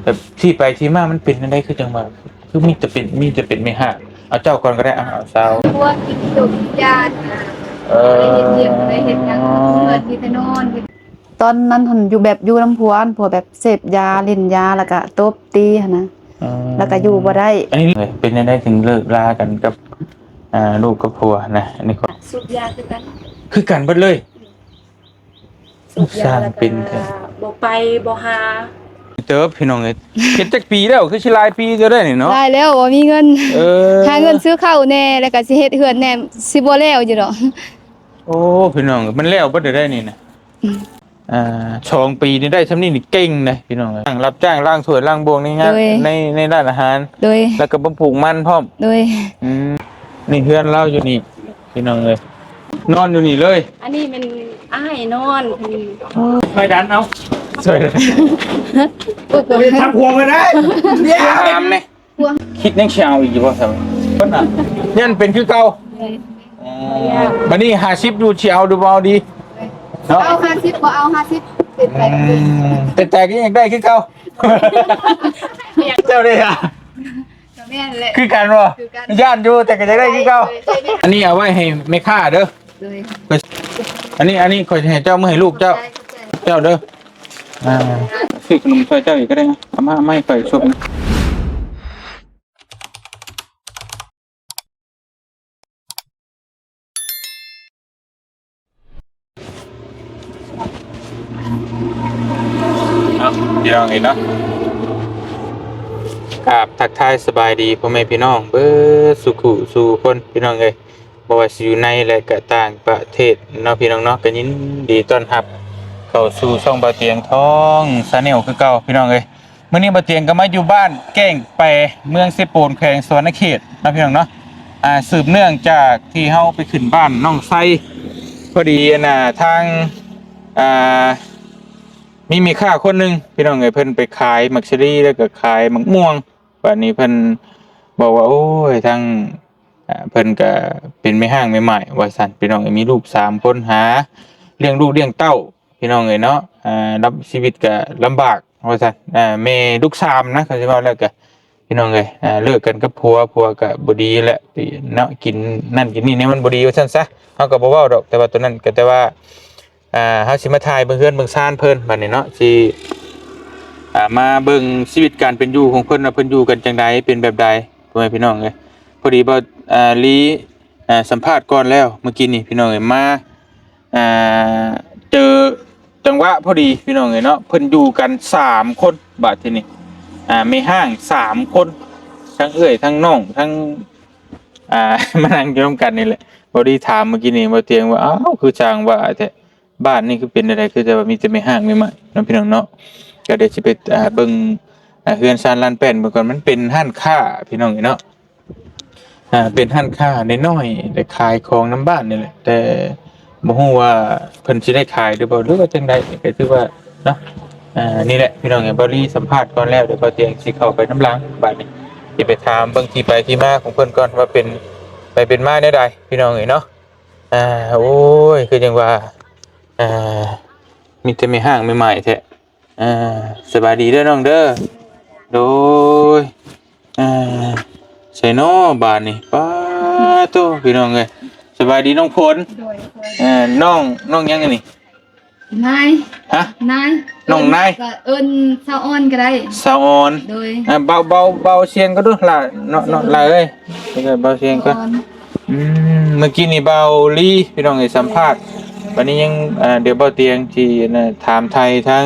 แบบที่ไปที่มามันเป็นจังได๋คือจังว่าคือมีแต่เป็นไม่ฮักเอาเจ้าก่อนก็ได้เอาสาว พวกกินจุกยาเอได้เห็นเรียกได้อเห็นยังเปิดที่ไปนอนตอนนั้นหันอยู่แบบอยู่ลำพวนผัวแบบเสพยาเล่นยาแล้วก็ตบตีหั่นนะแล้วก็อยู่บ่ได้อันนี้เลยเป็นจังได๋ถึงเลิกลากันกับลูกกับผัวนะอันนี้ก็สูบยาคือกัน คือกันเบิดเลยสูบยาแล้วก็บ่ไปบ่หาเติบพี่น้องเอ้ยเฮ็ดจักปีแล้วคือสิหลายปีจะได้นี่เนาะได้แล้วบ่มีเงินหาเงินซื้อข้าวแน่แล้วก็สิเฮ็ดเฮือนแน่สิบ่แล้วอยู่ดอกโอ้พี่น้องมันแล้วบ่ได้นี่นะ2 ปีนี่ได้ซำนี้นี่เก่งนะพี่น้องเอ้ยรับจ้างล้างถ้วยล้างบวงในงานในร้านอาหารโดยแล้วก็บ่ปลูกมันพร้อมโดยนี่เฮือนเราอยู่นี่พี่น้องเอ้ยนอนอยู่นี่เลยอันนี้มันอ้ายนอนไปดันเอาสวยเลยทำพวงมาได้เนี่ยทำเนี่ยคิดยังเชียวอีกว่าสักคนอ่ะเนี่ยเป็นคือเก่าบันนี้50ดูเชียวดูเบาดีเอา50บ่เอา50เป็นแต่ก็ยังได้คือเก่าเจ้าเลยอ่ะคือกันวะย่านอยู่แต่ก็จะได้คือเก่าอันนี้เอาไว้ให้ไม่ฆ่าเด้ออันนี้คอยให้เจ้าเมื่อให้ลูกเจ้าเด้อซื้อขนมช่วยเจ้าอีกก็ได้นะเอามาไม่ค่อยชอบนะเดี๋ยวไงเนาะกับทักทายสบายดีพ่อแม่พี่น้องเบิดสุขุสู่คนพี่น้องเอ้ยบ่ว่าสิอยู่ในและก็ต่างประเทศเนาะพี่น้องเนาะก็ยินดีต้อนรับเข้าสู่ช่องบ่าวเตียงทองชาแนลคือเก่าพี่น้องเอ้ยมื้อนี้บ่าวเตียงก็มาอยู่บ้านแก้งไปเมืองเสโปนแขวงสวรรณเขตเนาะพี่น้องเนาะสืบเนื่องจากที่เฮาไปขึ้นบ้านน้องไซพอดีทางมีค่าคนหนึ่งพี่น้องเอ้ยเพิ่นไปขายมักชะรีแล้วก็ขายมักม่วงวันนี้เพิ่นบอกว่าโอ้ยทางเพิ่นก็เป็นแม่ห้างใหม่ๆว่าซั่นพี่น้องเอ้ยมีลูก3คนหาเลี้ยงลูกเลี้ยงเต้าพี่น้องเอ้ยเนาะรับชีวิตก็ลำบากว่าซั่นแม่ลูก3นะเขาสิว่าแล้วก็พี่น้องเอ้ยเลิกกันกับผัวก็บ่ดีแหละเนาะกินนั่นกินนี่เนี่ยมันบ่ดีว่าซั่นซะเฮาก็บ่เว้าดอกแต่ว่าตัวนั้นก็แต่ว่าเฮาสิมาถ่ายเบิ่งเฮือนเบิ่งซ่านเพิ่นบัดนี้เนาะสิมาเบิ่งชีวิตการเป็นอยู่ของเพิ่นว่าเพิ่นอยู่กันจังไดเป็นแบบใดพ่อแม่พี่น้องเอ้ยพอดีบ่ลีสัมภาษณ์ก่อนแล้วเมื่อกี้นี่พี่น้องเอ้ยมาเจอจังหวะพอดีพี่น้องเอ้ยเนาะเพิ่นอยู่กัน3คนบัดทีนี้ไม่ห้าง3คนทั้งเอ้ยทั้งน้องทั้งมานั่งอยู่ร่วมกันนี่แหละพอดีถามเมื่อกี้นี่บ่เตียงว่าอ้าวคือจางว่าแท้บ้านนี่คือเป็นอะไรคือจะว่ามีแต่ไม่ห้างไม่ใหม่เนาะพี่น้องเนาะก็เดี๋ยวสิไปเบิ่งเฮือนซานลานแป้นเมื่อก่อนมันเป็นห้านค้าพี่น้องเนาะเป็นห้านค้าน้อยๆได้ขายของน้ำบ้านนี่แหละแต่บ่ฮู้ว่าเพิ่นสิได้ขายหรือบ่หรือว่าจังได๋ก็คือว่าเนาะนี่แหละพี่น้องบ่รีสัมภาษณ์ก่อนแล้วเดี๋ยวบ่เตียงสิเข้าไปน้ำหลังบัดนี้สิไปถามเบิ่งที่ไปที่มาของเพิ่นก่อนว่าเป็นไปเป็นมาแนวใดพี่น้องเนาะโอ้ยคือจังว่ามีแต่ไม่ห้างไม่ใหม่แท้สบายดีเด้อน้องเด้อโดยใส่น้อบานนี่ป้าโตพี่น้องเอ้ยสบายดีน้องพลน้องยังไงนี่นายฮะนายน้องนายเอิ้นสาวอ่อนก็ได้สาวอ่อนโดยเบาเสียงก็ดูล่ะเนาะล่ะเอ้ยเบาเสียงก็เมื่อกี้นี่เบาลี่พี่น้องเอ้ยสัมภาษณ์วันนี้ยังเดี๋ยวเบาเตียงที่ถามไทยทั้ง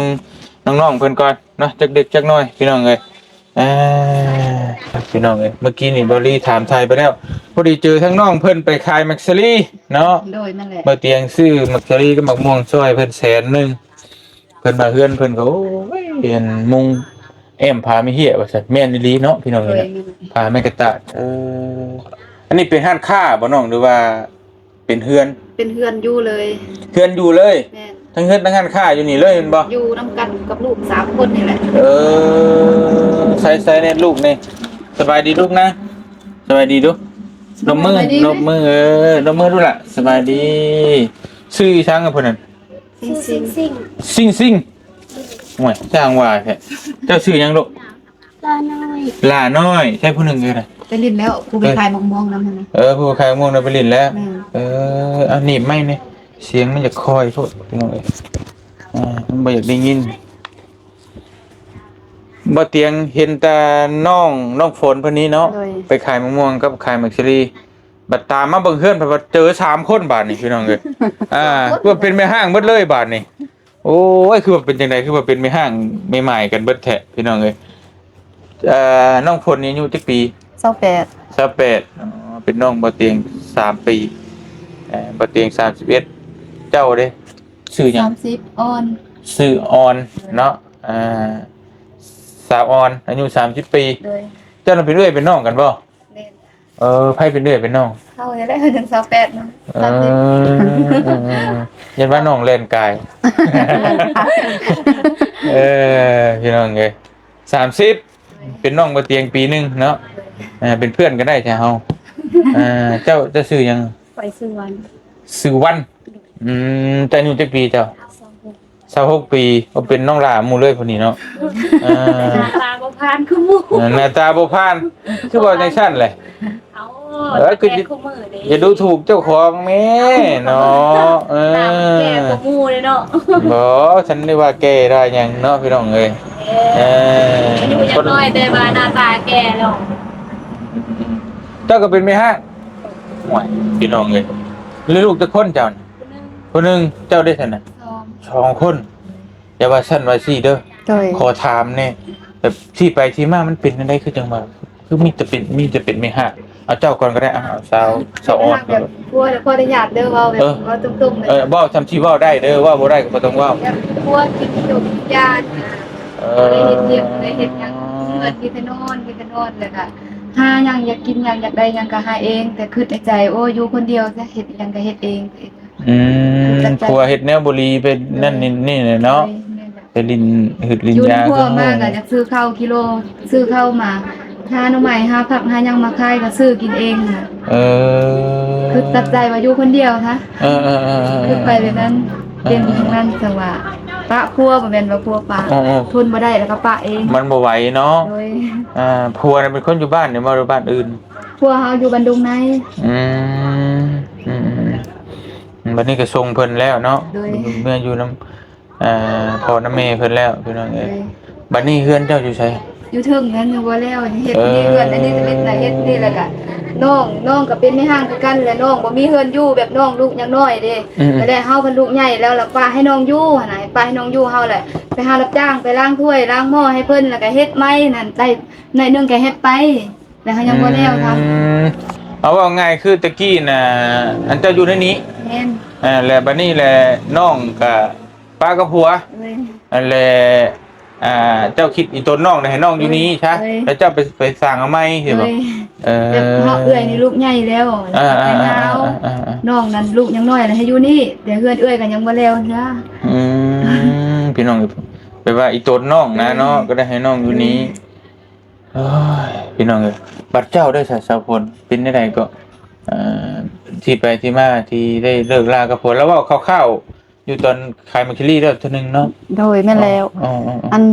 น้องๆเพิ่นก่อนเนาะจักเด็กจักน้อยพี่น้องเอ้ยพี่น้องเอ้ยเมื่อกี้นี่เบาลี่ถามไทยไปแล้วพอดีเจอทั้งน้องเพิ่นไปขายมักซะลีเนาะโดยนั่นแหละเบาเตียงซื้อมักซะลีกับมักม่วงซอยเพิ่น100,000เพิ่นมาเฮือนเพิ่นก็โอ้ยเรียนมุงพาไม่เหี้ยว่าซั่นแม่นอีหลีเนาะพี่น้องเอ้ยพาแม่กระตาดอันนี้เป็นห้านค้าบ่น้องหรือว่าเป็นเฮือนอยู่เลยเฮือนอยู่เลยทั้งเฮือนทั้งห้านค้าอยู่นี่เลยแม่นบ่อยู่นำกันกับลูก3คนนี่แหละใส่ๆเนี่ยลูกนี่สบายดีลูกนะสบายดีดูนมมือดูล่ะสบายดีชื่อช้างกับเพิ่นนั่นซิ่งโอ้ยจ้างว่าแท้เจ้าชื่อหยังลูก หล่าน้อยใช่ผู้หนึงคือได ไปลิ้นแล้วกูไปขายมะม่วงนำมันนะ ผู้ขายม่วงน่ะไปเล่นแล้ว แม่ เอาหนีบไหมเนี่ยเสียงมันจะคอยโทษพี่น้องเอ้ยมันบ่อยากได้ยินบ่เตียงเห็นแต่น้องฝนเพิ่นนี้เนาะไปขายมะม่วงกับขายมักซิรีบัดตามมาเบิ่งเฮือนเพิ่นว่าเจอ3คนบาดนี่พี่น้องเอ้ยคือว่าเป็นแม่ห้างเบิดเลยบาดนี่โอ้ยคือว่าเป็นจังไดคือว่าเป็นแม่ห้างใหม่ๆกันเบิดแท้พี่น้องเอ้ยน้องฝนนี่อายุจักปี28 28เป็นน้องบ่เตียง3 ปีบ่เตียง31เจ้าเด้ชื่อหยัง 30ออน ชื่อออนเนาะสาวออนอายุ30 ปี โดย เจ้าน่ะเป็นเอื้อยเป็นน้องกันบ่ เล่น ไผเป็นเอื้อยเป็นน้อง เข้าได้ถึง28เนาะ ยันว่าน้องเล่นกาย พี่น้องเอ้ย30เป็นน้องบ่เตียงปีหนึงเนาะเป็นเพื่อนกันได้แท้เฮาเจ้าจะชื่อหยัง ไปซื้อวัน ชื่อวันแต่อายุจักปีเจ้า26 ปีก็เป็นน้องหลาหมู่เลยพุ่นนี่เนาะตาบ่พานคือหมู่ หน้าตาบ่ผ่านคือว่าจังซั่นแหละ คือคู่มือเด้ อย่าดูถูกเจ้าของแม่เนาะตาแก่กว่าหมู่เลยเนาะ บ่ฉันนึกว่าแก่ได้หยังเนาะพี่น้องเอ้ยอายุยังน้อยแต่ว่าหน้าตาแก่แล้ว เจ้าก็เป็นแม่ห้างห่วยพี่น้องเอ้ยลูกจักคนเจ้าน่ะคนหนึงเจ้าได้ซั่นน่ะ2 คนอย่าว่าซั่นว่าซี่เด้อ โดย ขอถามแน่แบบที่ไปที่มามันเป็นจังได๋คือจังว่าคือมีแต่เป็นแม่ห้างเอาเจ้าก่อนก็ได้เอาสาวอ่อน แบบกลัวแต่พอได้ญาติเด้อเว้าแบบเว้าตุ้มๆเลย เว้าจำที่เว้าได้เด้อว่าบ่ได้ก็บ่ต้องเว้า แบบกลัวกินขนมยาได้เฮ็ดเวียกได้เฮ็ดหยังเงินกินแต่นอนเลยค่ะหาหยังอยากกินหยังอยากได้หยังก็หาเอง แต่คิดในใจโอ้อยู่คนเดียวจะเฮ็ดหยังก็เฮ็ดเอง ผัวเฮ็ดแนวบุรีเป็นนั่นนี่เนาะไปลินหึดลิน อยู่ ยา ทั่วมากก็จะซื้อข้าวกิโลซื้อข้าวมาหาหน่อไม้หาผักหาหยังมาขายก็ซื้อกินเองค่ะคือตัดใจว่าอยู่คนเดียวนะคือไปแบบนั้นเป็นนั้นจังว่าปะพัวบ่แม่นว่าพัวปะทนบ่ได้แล้วก็ปะเองมันบ่ไหวเนาะ โดย ผัวน่ะเป็นคนอยู่บ้านเนี่ยบ่อยู่บ้านอื่น พัวเฮาอยู่บันดุงใน บัดนี้ก็ส่งเพิ่นแล้วเนาะเมื่ออยู่นำพ่อน้ำแม่เพิ่นแล้วพี่น้องเอ้ยบัดนี้เฮือนเจ้าอยู่ไสอยู่ถึงนั้นอยู่บ่แล้วเฮ็ดนี่เฮือนอันนี้จะเป็นเฮ็ดนี่แหละก็น้องก็เป็นในห้างคือกันแหละน้องบ่มีเฮือนอยู่แบบน้องลูกยังน้อยเด้ก็ได้เฮาเป็นลูกใหญ่แล้วล่ะป้าให้น้องอยู่หั่นน่ะป้าให้น้องอยู่เฮาแหละไปหารับจ้างไปล้างถ้วยล้างหม้อให้เพิ่นแล้วก็เฮ็ดไม้นั่นได้หน่อยนึงก็เฮ็ดไปแล้วเฮายังบ่แล้วทำเอาว่าง่ายคือตะกี้น่ะอันเจ้าอยู่ในนี้แม่นแล้วบัดนี้แหละน้องกับป้ากับผัวอันแหละเจ้าคิดอีตนน้องให้น้องอยู่นี้ใช่แล้วเจ้าไปสร้างเอาใหม่สิบ่แบบเฮาเอื้อยนี่ลูกใหญ่แล้วแต่ยาวน้องนั่นลูกยังน้อยแล้วให้อยู่นี่เดี๋ยวเฮือนเอื้อยก็ยังบ่แล้วจ้าพี่น้องไปว่าอีตนน้องนะเนาะก็ได้ให้น้องอยู่นี้พี่น้องเอ้ยบัดเจ้าได้สาวพลเป็นได้ก็ที่ไปที่มาที่ได้เลิกลากับผัวแล้วว่าคร่าวๆอยู่ตอนขายมัคคิรี่แล้วเท่านึงเนาะโดยแม่แล้วอัน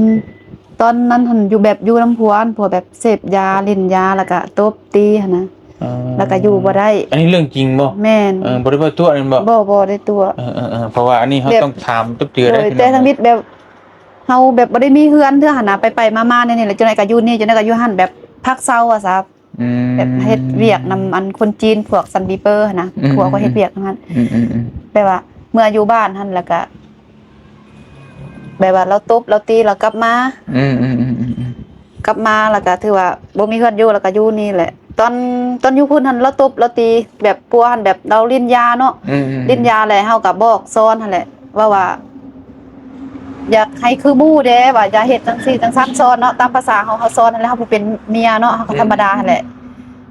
ตอนนั้นหันอยู่แบบอยู่น้ำผัวแบบเสพยาเล่นยาแล้วก็ตบตีหั่นนะแล้วก็อยู่บ่ได้อันนี้เรื่องจริงบ่แม่นบ่ได้ว่าตัวอันบ่บ่ได้ตัวเพราะว่าอันนี้เฮาต้องถามตุ๊บเจือได้แต่ทั้งนิดแบบเฮาแบบบ่ได้มีเฮือนเทื่อหั่นน่ะไปๆมาๆนี่แหละจังได๋ก็อยู่นี่จังได๋ก็อยู่หั่นแบบพักเซาอ่ะซะแบบเฮ็ดเวียกนำอันคนจีนพวกซันบีเปอร์นะผัวก็เฮ็ดเวียกนั้นแปลว่าเมื่ออยู่บ้านหั่นแล้วก็แบบว่าเราตบเราตีเรากลับมากลับมาแล้วก็ถือว่าบ่มีเฮือนอยู่แล้วก็อยู่นี่แหละตอนอยู่พุ่นหั่นเราตบเราตีแบบปัวหั่นแบบเราลิ้นยาเนาะลิ้นยาแหละเฮาก็บอกสอนหั่นแหละว่าอยากให้คือหมู่เด้ว่าอย่าเฮ็ดจังซี่จังซั่นสอนเนาะตามภาษาเฮาสอนนั่นแหละเฮาเป็นเมียเนาะเฮาก็ธรรมดาหั่นแหละ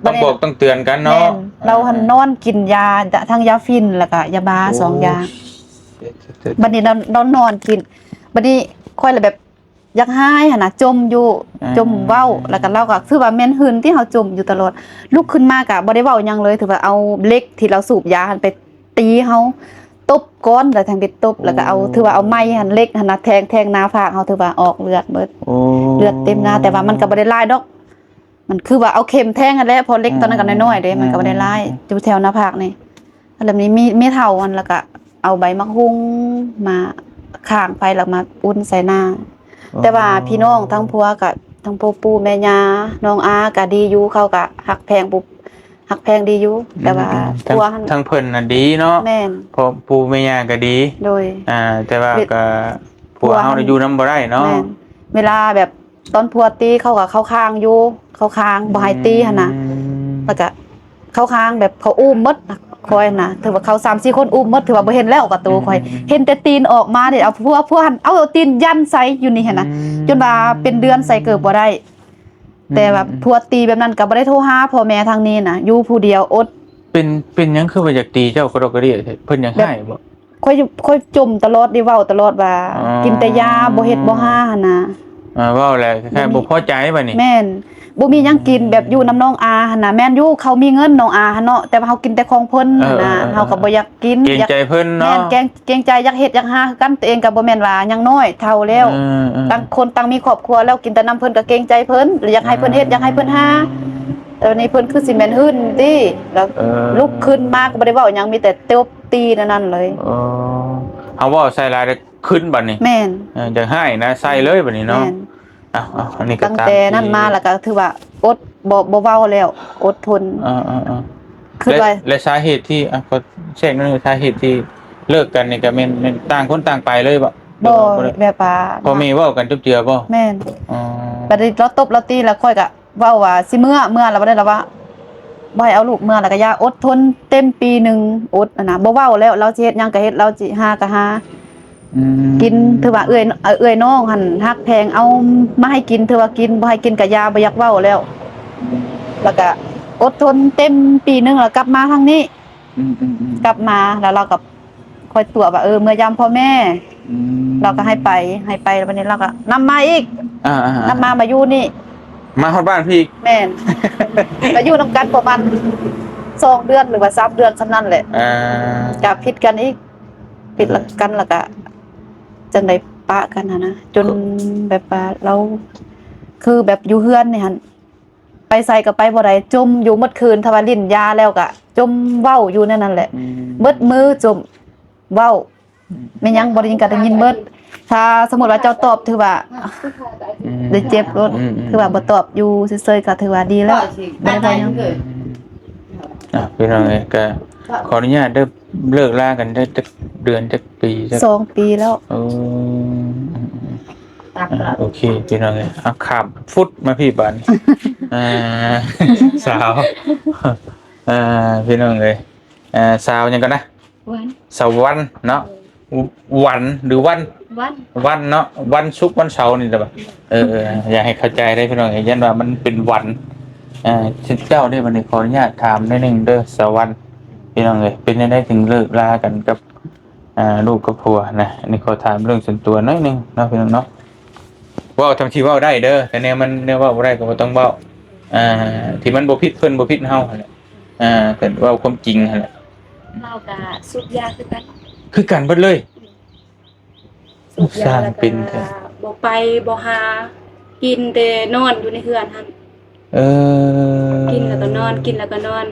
ต้องบอกต้องเตือนกันเนาะเราหันนอนกินยาทั้งยาฟินแล้วก็ยาบ้า2อย่างบัดนี้เรานอนกินบัดนี้ค่อยเลยแบบอยากหายหั่นน่ะจมอยู่จมเว้าแล้วก็เราก็คือว่าแม่นหืนที่เฮาจมอยู่ตลอดลุกขึ้นมาก็บ่ได้เว้าหยังเลยถือว่าเอาเหล็กที่เราสูบยาหั่นไปตีเฮาตบก้อนแล้วทางไปตบแล้วก็เอาถือว่าเอาไม้หั่นเหล็กหั่นน่ะแทงหน้าผากเฮาถือว่าออกเลือดเบิดเลือดเต็มหน้าแต่ว่ามันก็บ่ได้ลายดอก มันคือว่าเอาเข็มแทงกันแหล้วพอเล็กตอนนั้นก็น้อยๆเด้มันก็บ่ได้หลายอยู่แถวหน้าผากนี่แล้วนี้มีเฒ่ามันแล้วก็เอาใบมะฮุ่งมาข้างไปแล้วมาอุ่นใส่หน้าแต่ว่าพี่น้องทั้งผัวกับทั้งปู่แม่ย่าน้องอาก็ดีอยู่เขาก็ฮักแพงดีอยู่แต่ว่าผัวทั้งเพิ่นน่ะดีเนาะ แม่น พอปู่แม่ย่าก็ดี โดย แต่ว่าก็ผัวเฮาน่ะอยู่นำบ่ได้เนาะ แม่นเวลาแบบตอนผัวตีเขาก็เข้าข้างอยู่เข้าข้างบ่ให้ตีหั่นน่ะแล้วก็เข้าข้างแบบเขาอุ้มหมดคอยน่ะถือว่าเขา 3-4 คนอุ้มหมดถือว่าบ่เห็นแล้วกับตัวคอยเห็นแต่ตีนออกมาเด้เอาผัวหันเอาตีนยันใส่อยู่นี่หั่นน่ะจนว่าเป็นเดือนใส่เกิบบ่ได้แต่แบบผัวตีแบบนั้นก็บ่ได้โทรหาพ่อแม่ทางนี้น่ะอยู่ผู้เดียวอดเป็นหยังคือว่าอยากตีเจ้ากระดกกระเดี่ยเพิ่นอยากให้บ่ ค่อยจมตลอดได้เว้าตลอดว่ากินแต่ยาบ่เฮ็ดบ่หาหั่นน่ะ เว้าแหละแค่บ่พอใจบัดนี้ แม่นบ่มีหยังกินแบบอยู่น้ำน้องอาหั่นน่ะแม่นอยู่เขามีเงินน้องอาหั่นเนาะแต่ว่าเฮากินแต่ของเพิ่นหั่นน่ะเฮาก็บ่อยากกิน เกรงใจเพิ่นเนาะ แม่นเกรงใจอยากเฮ็ดอยากหากันตัวเองก็บ่แม่นว่ายังน้อยเฒ่าแล้วต่างคนต่างมีครอบครัวแล้วกินแต่น้ำเพิ่นก็เกรงใจเพิ่นอยากให้เพิ่นเฮ็ดอยากให้เพิ่นหาแต่วันนี้เพิ่นคือสิแม่นหื้นติแล้วลุกขึ้นมาก็บ่ได้เว้าหยังมีแต่ตบตีนั่นเลยเฮาเว้าใส่หลายขึ้นบัดนี้แม่นอยากให้นะใส่เลยบัดนี้เนาะอันนี้ก็ตั้งแต่นั้นมาแล้วก็ถือว่าอดบ่เว้าแล้วอดทนคือว่าและสาเหตุที่ก็เช็คนั่นคือสาเหตุที่เลิกกันนี่ก็แม่นต่างคนต่างไปเลยบ่แบบว่าพอมีเว้ากันจุบเจือบ่แม่นบัดนี้เราตบเราตีแล้วค่อยก็เว้าว่าสิเมื่อแล้วบ่ได้แล้วว่าบ่ให้เอาลูกเมื่อแล้วก็อย่าอดทนเต็มปีนึงอดน่ะบ่เว้าแล้วเราสิเฮ็ดหยังก็เฮ็ดเราสิหาก็หากินถือว่าเอื้อยน้องหั่นฮักแพงเอามาให้กินถือว่ากินบ่ให้กินก็ยาบ่อยากเว้าแล้วแล้วก็อดทนเต็มปีนึงแล้วกลับมาทางนี้กลับมาแล้วเราก็ค่อยตัวว่าเมื่อยามพ่อแม่เราก็ให้ไปแล้ววันนี้เราก็นำมาอีกนำมาอยู่นี่มาฮอดบ้านพี่แม่นก็อยู่นำกันประมาณ2 เดือนหรือว่า3 เดือนซำนั้นแหละก็ผิดกันอีกผิดกันแล้วก็จังได๋ปะกันนะจนแบบว่าเราคือแบบอยู่เฮือนนี่หั่นไปใส่ก็ไปบ่ได้จมอยู่หมดคืนถ้าว่าลิ้นยาแล้วก็จมเว้าอยู่นั่นแหละเบิดมือจมเว้าแม่ยังบ่ได้ยินก็ได้ยินเบิดถ้าสมมุติว่าเจ้าตอบถือว่าได้เจ็บรถถือว่าบ่ตอบอยู่เฉยๆก็ถือว่าดีแล้วบ่ได้ยังพี่น้องเอ้ยก็ขออนุญาตเลิกลากันได้จักเดือนจักปีจัก2 ปีแล้วโอเคพี่น้องเอ้ยเอาขับฟุตมาพี่บันสาวพี่น้องเอ้ยสาวยังกันนะสาววันเนาะวันหรือวันเนาะวันศุกร์วันเสาร์นี่แหละอยากให้เข้าใจได้พี่น้องยันว่ามันเป็นวันเจ้าได้วันนี้ขออนุญาตถามได้หนึ่งเด้อสาววันพี่น้องเลยเป็นยังไงถึงเลิกลากันกับลูกกับผัวนะอันนี้ขอถามเรื่องส่วนตัวน้อยนึงเนาะพี่น้องเนาะว่าทำทีว่าได้เด้อแต่เนี่ยมันเนี่ยว่าบ่ได้ก็บ่ต้องเว้าที่มันบ่ผิดเพิ่นบ่ผิดเฮาหั่นแหละแต่ว่าความจริงหั่นแหละเราก็สูบยาคือกันเบิดเลยสูบยาแล้วก็บ่ไปบ่หากินแต่นอนอยู่ในเฮือนหั่นกินแล้วก็นอนกินแล้วก็นอน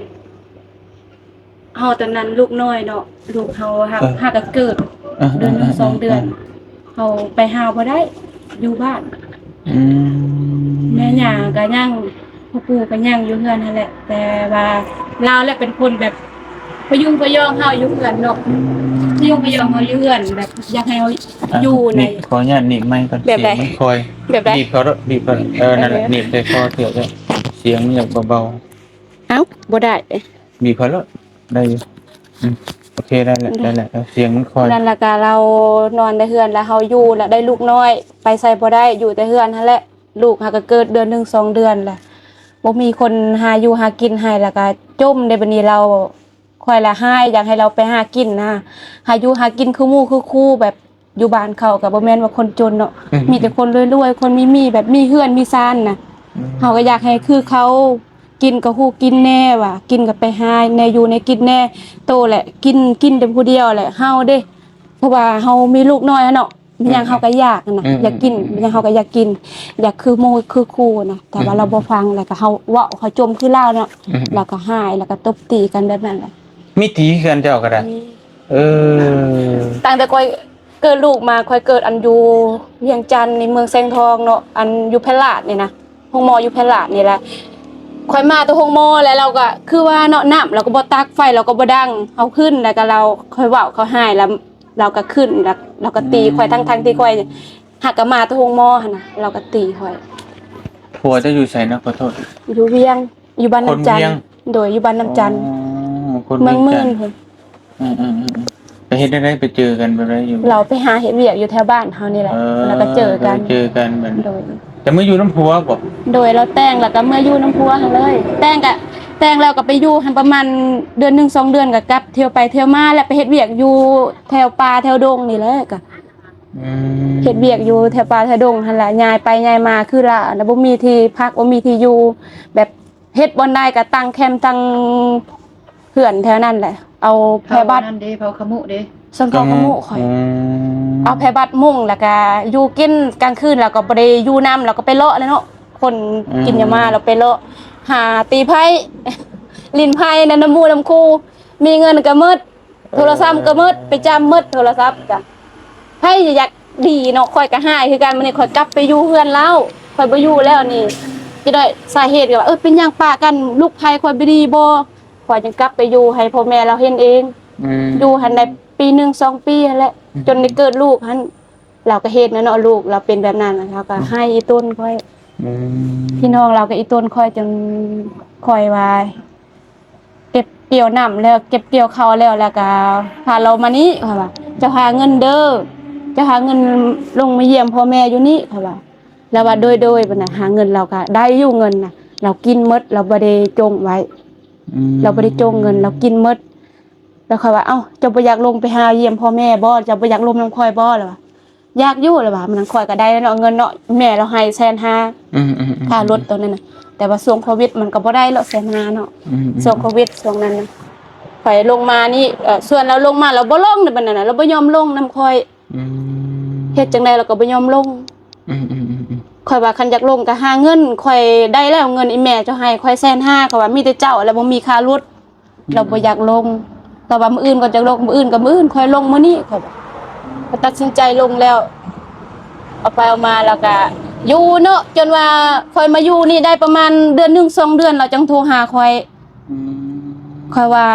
เฮาตอนนั้นลูกน้อยเนาะลูกเฮาหากเกิดเดือน2 เดือนเฮาไปหาบ่ได้อยู่บ้านแม่ย่าก็ยังพ่อปู่ก็ยังอยู่เฮือนนั่นแหละแต่ว่าเราแหละเป็นคนแบบพยุงพยองเฮาอยู่เฮือนเนาะพยุงพยองเฮาอยู่เฮือนแบบอยากให้เฮาอยู่ในขออนุญาตหนีบไมค์ก่อนเสียงมันคอยบีบเขาบีบนั่นแหละหนีบใส่คอเถอะเสียงมันอย่างเบาๆเอ้าบ่ได้บีบเขาแล้วได้อยู่โอเคได้แหละเสียงมันคอยนั่นล่ะก็เรานอนในเฮือนแล้วเฮาอยู่แล้วได้ลูกน้อยไปใส่บ่ได้อยู่แต่เฮือนนั่นแหละลูกหาก็เกิดเดือน1 2 เดือนแหละบ่มีคนหาอยู่หากินให้แล้วก็จมในบัดนี้เราค่อยละหายอยากให้เราไปหากินนะหาอยู่หากินคือหมู่คือคู่แบบอยู่บ้านเขาก็บ่แม่นว่าคนจนเนาะมีแต่คนรวยๆคนมีแบบมีเฮือนมีซ่านน่ะเฮาก็อยากให้คือเขากินก็ฮู้กินแน่ว่ะกินก็ไปหาแน่อยู่ในกินแน่โตแหละกินแต่ผู้เดียวแหละเฮาเด้เพราะว่าเฮามีลูกน้อยเนาะ มีหยังเฮาก็อยากนะอยากกินมีหยังเฮาก็อยากกิน อยากคือหมู่คือครูนะแต่ว่าเราบ่ฟังแล้วก็เฮาเว้าเขาจมคือลาวเนาะแล้วก็หายแล้วก็ตบตีกันแบบนั้นแหละ มีตีกันเจ้าก็ได้เออ ตั้งแต่ค่อยเกิดลูกมาค่อยเกิดอันอยู่เวียงจันทน์ในเมืองแสงทองเนาะอันอยู่แพร่ลาดนี่นะห้องหมออยู่แพร่ลาดนี่แหละค่อยมาตัวห้องหมอแล้วเราก็คือว่าเนาะน้ำเราก็บ่ตักไฟเราก็บ่ดังเอาขึ้นแล้วก็เราค่อยเว้าเขาให้แล้วเราก็ขึ้นแล้วเราก็ตีค่อยทั้งที่ค่อยหักก็มาตัวห้องหมอหั่นน่ะเราก็ตีค่อย ผัวจะอยู่ไสนะขอโทษ อยู่เวียงอยู่บ้านน้ำจัน คนเวียง โดยอยู่บ้านน้ำจัน อ๋อคน เมือง วี มื่ ย น จั เพิ่น ไปเฮ็ดได้ไปเจอกันบ่ได้อยู่ เราไปหาเฮ็ดเวียกอยู่แถวบ้านเฮานี่แหละแล้วก็เจอกัน เจอกันเหมือน โดย แต่มื้ออยู่น้ำผัวบ่ โดยเราแต่งแล้วก็เมื่ออยู่น้ำพัวหั่นเลยแต่งแล้วก็ไปอยู่หันประมาณเดือนหนึ่ง2 เดือนก็กลับเที่ยวไปเที่ยวมาแล้วไปเฮ็ดเวียกอยู่แถวป่าแถวดงนี่แหละก็ อืม เฮ็ดเวียกอยู่แถวป่าแถวดงหั่นล่ะย้ายไปย้ายมาคือละแล้วบ่มีที่พักบ่มีที่อยู่แบบเฮ็ดบ่ได้ก็ตั้งแคมป์ตั้งเพื่อนแถวนั้นแหละเอาแพร่บัตร นั่นเด้เผาขมุเด้ สังกอขมุข่อย ม เอาแพร่บัตรมุ่งแล้วก็อยู่กินกลางคืนแล้วก็บ่ได้อยู่นํแล้วก็ไปเลาะแล้วเนาะคนกินยามาแล้วไปเลาะหาตีไพ่ ลิ้นไพ่นั่นน้ำมูน้ำคูมีเงินก็หมดโทรศัพท์ก็หมดไปจำหมดโทรศัพท์จ้ะไพ่อยากดีเนาะข่อยก็หายคือกันมื้อนี้ข่อยกลับไปอยู่เฮือนแล้วข่อยบ่อยู่แล้วนี่สิได้สาเหตุก็ว่าเป็นหยังปะกันลูกไพ่ข่อยบ่ดีบ่ข่อยจึงกลับไปอยู่ให้พ่อแม่เราเห็นเอง อยู่หันได้ปีหนึ่ง2 ปีนั่นแหละจนได้เกิดลูกหันเราก็เฮ็ดนะเนาะลูกเราเป็นแบบนั้นนะเราก็ให้อีต้นค่อย อืม พี่น้องเราก็อีต้นค่อยจนค่อยว่าเก็บเกี่ยวน้ำแล้วเก็บเกี่ยวข้าวแล้วก็พาเรามานี้ค่ะว่าจะหาเงินเด้อจะหาเงินลงมาเยี่ยมพ่อแม่อยู่นี่ค่ะว่าแล้วว่าโดยบัดน่ะหาเงินเราก็ได้อยู่เงินน่ะเรากินหมดเราบ่ได้จงไว้ เราบ่ได้จงเงินเรากินหมดแล้วค่อยว่าเอ้าเจ้าบ่อยากลงไปหาเยี่ยมพ่อแม่บ่เจ้าบ่อยากลมน้ำค่อยบ่ล่ะว่าอยากอยู่ล่ะว่ามันค่อยก็ได้เนาะเงินเนาะแม่เราให้150,000 อืม ค่ารถตัวนั้นน่ะแต่ว่าช่วงโควิดมันก็บ่ได้แล้ว150,000เนาะช่วงโควิดช่วงนั้นน่ะข่อยลงมานี่ส่วนเราลงมาเราบ่ลงในบัดนั้นน่ะเราบ่ยอมลงนำค่อยเฮ็ดจังได๋เราก็บ่ยอมลงข่อยว่าคันอยากลงก็หาเงินข่อยได้แล้วเงินอีแม่เจ้าให้ข่อย150,000ก็ว่ามีแต่เจ้าแล้วบ่มีค่ารถเราบ่อยากลงแต่ว่ามื้ออื่นก็จะลงมื้ออื่นก็มื้ออื่นค่อยลงมื้อนี้ข่อยก็ตัดสินใจลงแล้วเอาไปเอามาแล้วก็อยู่เนาะจนว่าข่อยมาอยู่นี่ได้ประมาณเดือนหนึง2 เดือนเราจังโทรหาข่อยว่า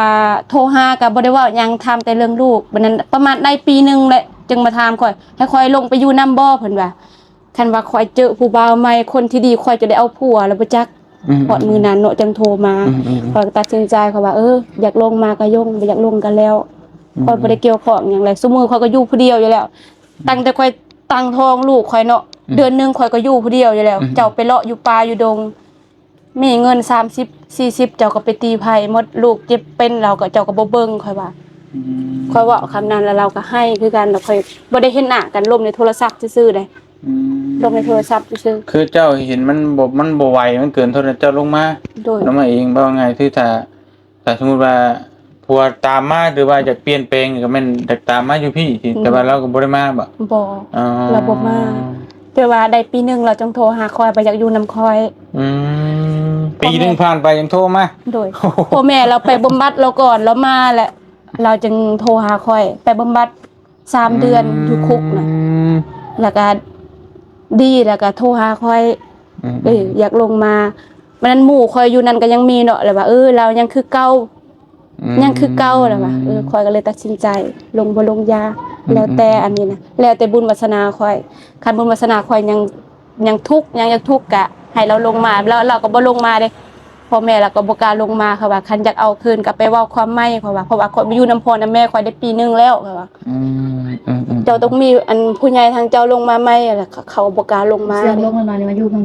โทรหาก็บ่ได้เว้าหยังถามแต่เรื่องลูกบัดนั้นประมาณได้ปีหนึงแหละจึงมาถามข่อยให้ข่อยลงไปอยู่นำบ่เพิ่นว่าคันว่าข่อยเจอผู้บ่าวใหม่คนที่ดีข่อยจะได้เอาผัวแล้วบ่จักพอดมื้อนั้นเนาะจังโทรมาข่อยก็ตัดสินใจข่อยว่าอยากลงมาก็ยงบ่อยากลงก็แล้วข่อยบ่ได้เกี่ยวข้องหยังเลยซุมื้อข่อยก็อยู่ผู้เดียวอยู่แล้วตั้งแต่ข่อยตั้งท้องลูกข่อยเนาะเดือนหนึงข่อยก็อยู่ผู้เดียวอยู่แล้วเจ้าไปเลาะอยู่ป่าอยู่ดงมีเงิน30 40เจ้าก็ไปตีไผหมดลูกเจ็บเป็นเราก็เจ้าก็บ่เบิ่งข่อยว่าข่อยเว้าคำนั้นแล้วเราก็ให้คือกันแล้วข่อยบ่ได้เห็นหน้ากันลมในโทรศัพท์ซื่อๆเด้ลงในโทรศัพท์ซื่อ คือเจ้าเห็นมันบ่ไหวมันเกินเท่านั้นเจ้าลงมา ๆโดย ลงมาเองบ่ว่าไงที่ถ้าสมมุติว่าผัวตามมาหรือว่าอยากเปลี่ยนแปลงก็แม่นอยากตามมาอยู่พี่ที่แต่ว่าเราก็บ่ได้มาบ่ บ่ อ๋อ เราบ่มาแต่ว่าได้ปีหนึงเราจังโทรหาคอยบ่อยากอยู่นำคอย อืมปีหนึงผ่านไปยังโทรมา โดยพ่อแม่เราไปบำบัดเราก่อนแล้วมาแหละเราจึงโทรหาคอยไปบำบัด3 เดือนอยู่คุกน่ะแล้วก็ดีแล้วก็โทรหาคอยอยากลงมามันนั้นหมู่คอยอยู่นั่นก็ยังมีเนาะแล้วว่าเรายังคือเก่ายังคือเก่าแล้วว่าคอยก็เลยตัดสินใจลงบ่ลงยาแล้วแต่อันนี้นะแล้วแต่บุญวาสนาคอยคันบุญวาสนาคอยยังทุกข์ยังอยากทุกข์กะให้เราลงมาแล้วเราก็บ่ลงมาเด้พ่อแม่เราก็บ่กล้าลงมาค่ะว่าคันอยากเอาคืนก็ไปเว้าความไม่ค่ะว่าเพราะว่าคอยอยู่นำพ่อนำแม่คอยได้ปีนึงแล้วค่ะว่าเจ้าต้องมีอันผู้ใหญ่ทางเจ้าลงมาไหมล่ะเขาบ่กล้าลงมา เสียงลงมานี่มาอยู่มัน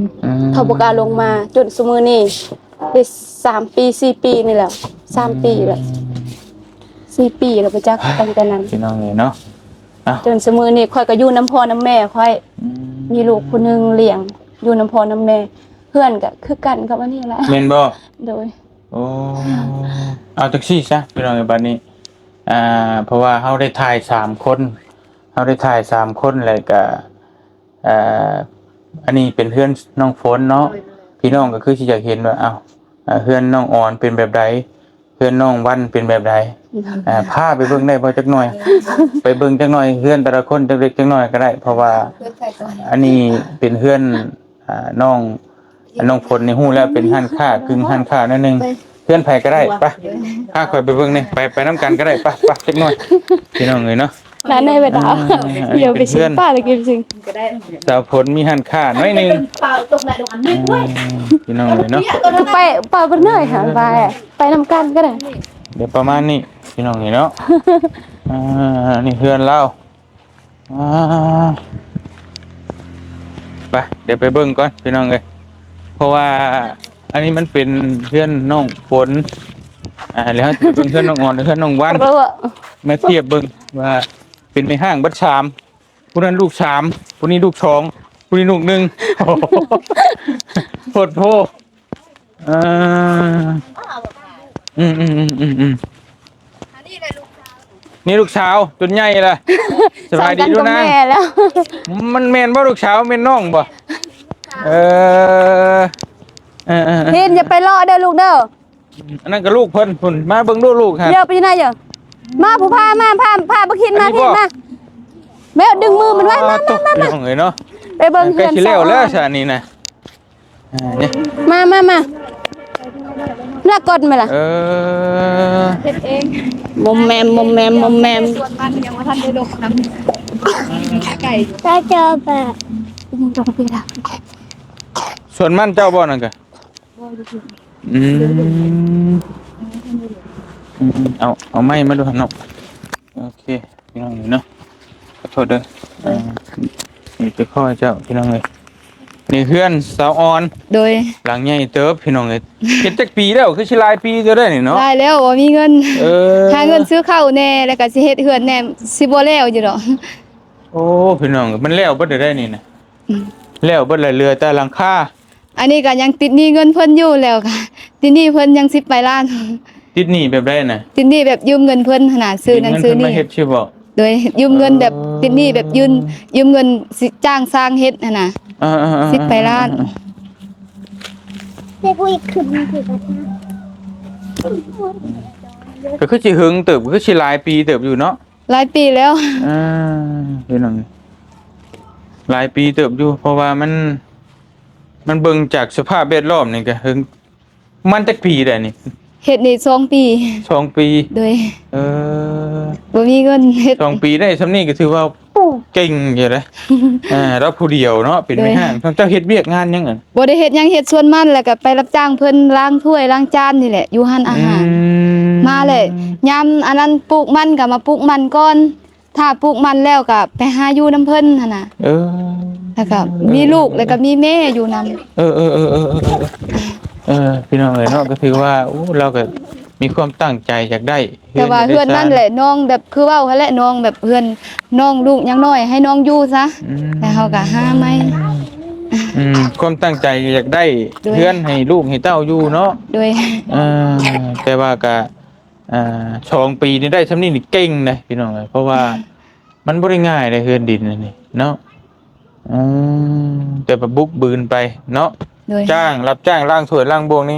เขาบ่กล้าลงมาจนซุมื้อนี้ได้3 ปี4 ปีนี่แหละ3 ปีแล้ว4 ปีแล้วไปจักตั้งแต่นั้น พี่น้องนี่เนาะ จนซุมื้อนี้ข่อยก็อยู่นำพ่อนำแม่ข่อยมีลูกผู้หนึงเลี้ยงอยู่นำพ่อนำแม่เพื่อนก็คือกันกับอันนี้แหละ แม่นบ่ โดย โอ้เอาจังซี่ซะพี่น้องในบัดนี้เพราะว่าเฮาได้ถ่าย3คนเฮ เอาได้ถ่าย3คนเลยก็อ่าอันนี้เป็นเพื่อนน้องฝนเนาะพี่น้องก็คือสิอยากเห็นว่าอ้าวเพื่อนน้องออนเป็นแบบใดเพื่อนน้องวันเป็นแบบใดพาไปเบิ่งได้บ่จักหน่อย ไปเบิ่งจักหน่อยเพื่อนแต่ละคนจักเล็กจักน้อยก็ได้ เพราะว่าอันนี้เป็นเพื่อนน้องฝนนี่ฮู้แล้วเป็นห้านค้ากึ่งห้านค้านั่นนึงเพื่อนไผก็ได้ไปพาข่อยไปเบิ่งนี่ไปนํกันก็ได้ไปจักหน่อยพี่น้องเอ้ยเนาะ ร้านในเวลาเดี๋ยวไปชิมป้าตะกี้จริง สาวผลมีหันค่าน้อยหนึงพี่น้องเลยเนาะ ไปเปิดเนื่อยค่ะไปนำกันก็ได้ เดี๋ยวประมาณนี้พี่น้องเลยเนาะนี่เพื่อนเราไปเดี๋ยวไปเบิ่งก่อนพี่น้องเลยเพราะว่าอันนี้มันเป็นเพื่อนน้องฝนแล้วจะเป็นเพื่อนน้องอ่อนเพื่อนน้องวันมาเทียบเบิ่งว่าเป็นในห้างบัดชามผู้นั้นลูก3ผู้นี้ลูก2ผู้นี้ลูก1โพดโพนี่ลูกสาวจนใหญ่ละสบายดีด้วยนะ แล้ว มันแม่นบ่ลูกสาวแม่นน้องบ่เห็นอย่าไปรอเด้อลูกเด้อ อันนั้นก็ลูกเพิ่นพุ่นมาเบิ่งลูกฮะ เดี๋ยวไปที่ไหนเดี๋ยวมาผู้พาบ่คิดมาพี่มาแม่ดึงมือมันไว้มาน้องเอ้ยเนาะ ไปเบิ่ง ใกล้สิแล้วแล้วซะนี่นะนี่ มาลากกดมั้ยล่ะเฮ็ดเองมอมแมมส่วนมันยังบ่ทันได้ดกนำไก่ถ้าเจอแบบยังต้องไปล่ะ ส่วนมันเจ้าบ่นั่นก็เอาไม้มาดูหั่นเนาะโอเคพี่น้องเนาะขอโทษเด้อนี่ไปข้อเจ้าพี่น้องเอ้ยนี่เพื่อนสาวออน โดย หลังใหญ่เติบพี่น้องเอ้ยเฮ็ดจักปีแล้วคือสิหลายปีก็ได้นี่เนาะ ได้แล้วบ่มีเงินหาเงินซื้อข้าวแน่แล้วก็สิเฮ็ดเฮือนแน่สิบ่แล้วอยู่ดอก โอ้พี่น้องมันแล้วเบิดได้นี่นะแล้วเบิดเลยเรือแต่หลังคา อันนี้ก็ยังติดหนี้เงินเพิ่นอยู่แล้วค่ะติดหนี้เพิ่นยัง10 ปลายล้าน ติดหนี้แบบใดน่ะ ติดหนี้แบบยืมเงินเพิ่นขนาดซื้อหนังสือ เงินเพิ่น นี่ มาเฮ็ดชื่อบ่ โดยยืมเงินแบบติดหนี้แบบยืมเงินสิจ้างสร้างเฮ็ดหั่นน่ะ10 ปลายล้าน เรียกว่าอีกคืนนึงคือแบบ ก็คือสิหึงเติบก็คือสิหลายปีเติบอยู่เนาะ หลายปีแล้ว พี่น้องหลายปีเติบอยู่เพราะว่ามันเบิ่งจากสภาพแวดล้อมนี่ก็หึงมันจักปีได้นี่ เฮ็ดนี่2 ปี 2 ปี โดย บ่ มีเงินเฮ็ด 2 ปีได้ซำนี้ก็ถือว่าเก่งอยู่เด้เราผู้เดียวเนาะเป็นแม่ห้างเจ้าเฮ็ดเวียกงานยังอ่ะ บ่ได้เฮ็ดหยังเฮ็ดสวนมันแล้วก็ไปรับจ้างเพิ่นล้างถ้วยล้างจานนี่แหละอยู่ร้านอาหารมาเลยยามอันนั้นปลูกมันก็มาปลูกมันก่อนถ้าปลูกมันแล้วก็ไปหาอยู่นํเพิ่นหั่นน่ะแล้วก็มีลูกแล้วก็มีแม่อยู่นำพี่น้องเอ้ยเนาะก็ถือว่าเราก็มีความตั้งใจอยากได้ แต่ว่าเพื่อนนั่นแหละน้องแบบคือเว้าหั่นแหละน้องแบบเพื่อนน้องลูกยังน้อยให้น้องอยู่ซะแต่เฮาก็หาไหม ความตั้งใจอยากได้เพื่อนให้ลูกให้เต้าอยู่เนาะโดยแต่ว่าก็2 ปีนี่ได้ซำนี้นี่เก่งเลยพี่น้องเอ้ยเพราะว่ามันบ่ได้ง่ายเลยเฮือนดินนี่เนาะแต่บุกบืนไปเนาะรับจ้างล้างถ้วยล้างบวงใ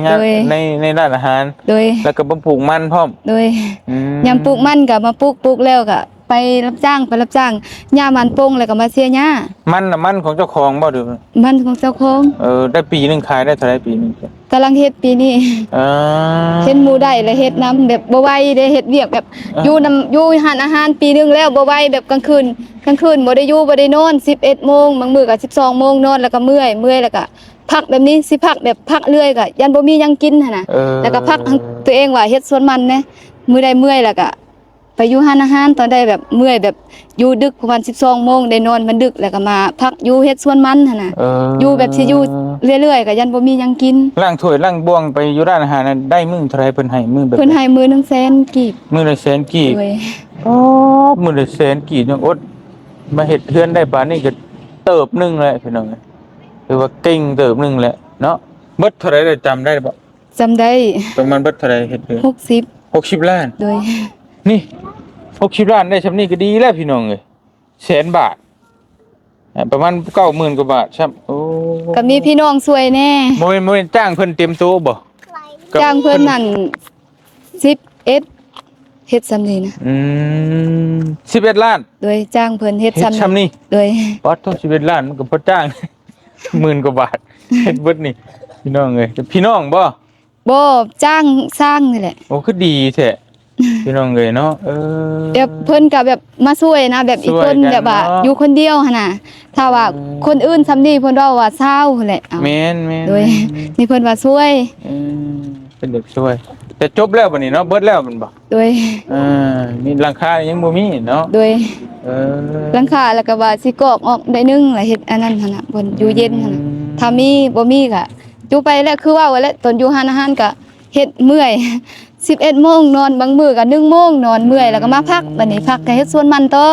นร้านอาหารโดยแล้วก็บ่ปลูกมันพร้อมโดยยามปลูกมันก็มาปลูกแล้วก็ไปรับจ้างหญ้ามันโป่งแล้วก็มาเสียหญ้ามันน่ะมันของเจ้าของบ่หรือมันของเจ้าของได้ปีนึงขายได้เท่าไหร่ปีนึงกำลังเฮ็ดปีนี้เฮ็ดหมู่ได้แล้วเฮ็ดน้ำแบบบ่ไหวได้เฮ็ดเวียกแบบอยู่ร้านอาหารปีนึงแล้วบ่ไหวแบบกลางคืนบ่ได้อยู่บ่ได้นอน 11 โมงบางมื้อก็ 12 โมงนอนแล้วก็เมื่อยแล้วก็พักแบบนี้สิพักแบบพักเรื่อยก็ยันบ่มีหยังกินหั่นน่ะแล้วก็พักตัวเองว่าเฮ็ดสวนมันแหน่มื้อใดเมื่อยแล้วก็ไปอยู่ร้านอาหารตอนได้แบบเมื่อยแบบอยู่ดึกประมาณ12 โมงได้นอนมันดึกแล้วก็มาพักอยู่เฮ็ดสวนมันหั่นน่ะอยู่แบบสิอยู่เรื่อยๆก็ยันบ่มีหยังกินล้างถ้วยล้างบวงไปอยู่ร้านอาหารนั้นได้มื้อเท่าไหร่เพิ่นให้มื้อแบบเพิ่นให้มื้อนึงแสนกีบมื้อละแสนกีบมื้อละแสนกีบยังอดมาเฮ็ดเฮือนได้ปานนี้ก็เติบนึงแล้วพี่น้องคือว่าเก่งเติบนึงแหละเนาะเบิดเท่าไหร่ได้จำได้บ่จำได้ประมาณเบิดเท่าไหร่เฮ็ดเฮือน60ล้านโดยนี่60ล้านได้ซำนี้ก็ดีแล้วพี่น้องเอ้ย 100,000 บาทประมาณ90,000 กว่าบาทครับโอ้ ก็มีพี่น้องช่วยแน่ บ่แม่นจ้างเพิ่นเต็มโต๊ะบ่ จ้างเพิ่นนั่น11เฮ็ดซำนี้นะ 11 ล้าน โดยจ้างเพิ่นเฮ็ด เฮ็ด ซำ ซำนี้ โดย ปัดเท่า11 ล้านมันก็บ่จ้าง 10,000 กว่าบาทเฮ็ดเบิดนี่พี่น้องเอ้ยพี่น้องบ่ บ่จ้างสร้างนี่แหละ โอ้คือดีแท้พี่น้องเอ้ยเนาะแบบเพิ่นก็แบบมาช่วยนะแบบอีกคน ช่วยกัน แบบว่า เนาะ อยู่คนเดียวหั่นน่ะถ้าว่าคนอื่นซำนี้เพิ่นเว้าว่าเศร้าหั่นแหละเอา แม่นๆ โดยนี่เพิ่นว่าช่วย เป็นเด็กช่วย แต่จบแล้วบัดนี้เนาะเบิดแล้วมันบ่ โดย มีหลังคายังบ่มีเนาะ โดย เออ หลังคาแล้วก็ว่าสิกรอกออกได้นึงแล้วเฮ็ดอันนั้นหั่นน่ะเพิ่นอยู่เย็นหั่นน่ะถ้ามีบ่มีก็อยู่ไปแล้วคือเว้าแล้วตอนอยู่ร้านอาหารก็เฮ็ดเมื่อย 11 โมงนอนบางมื้อก็1 โมงนอนเมื่อยแล้วก็มาพักบัดนี้พักก็เฮ็ดสวนมันต่อ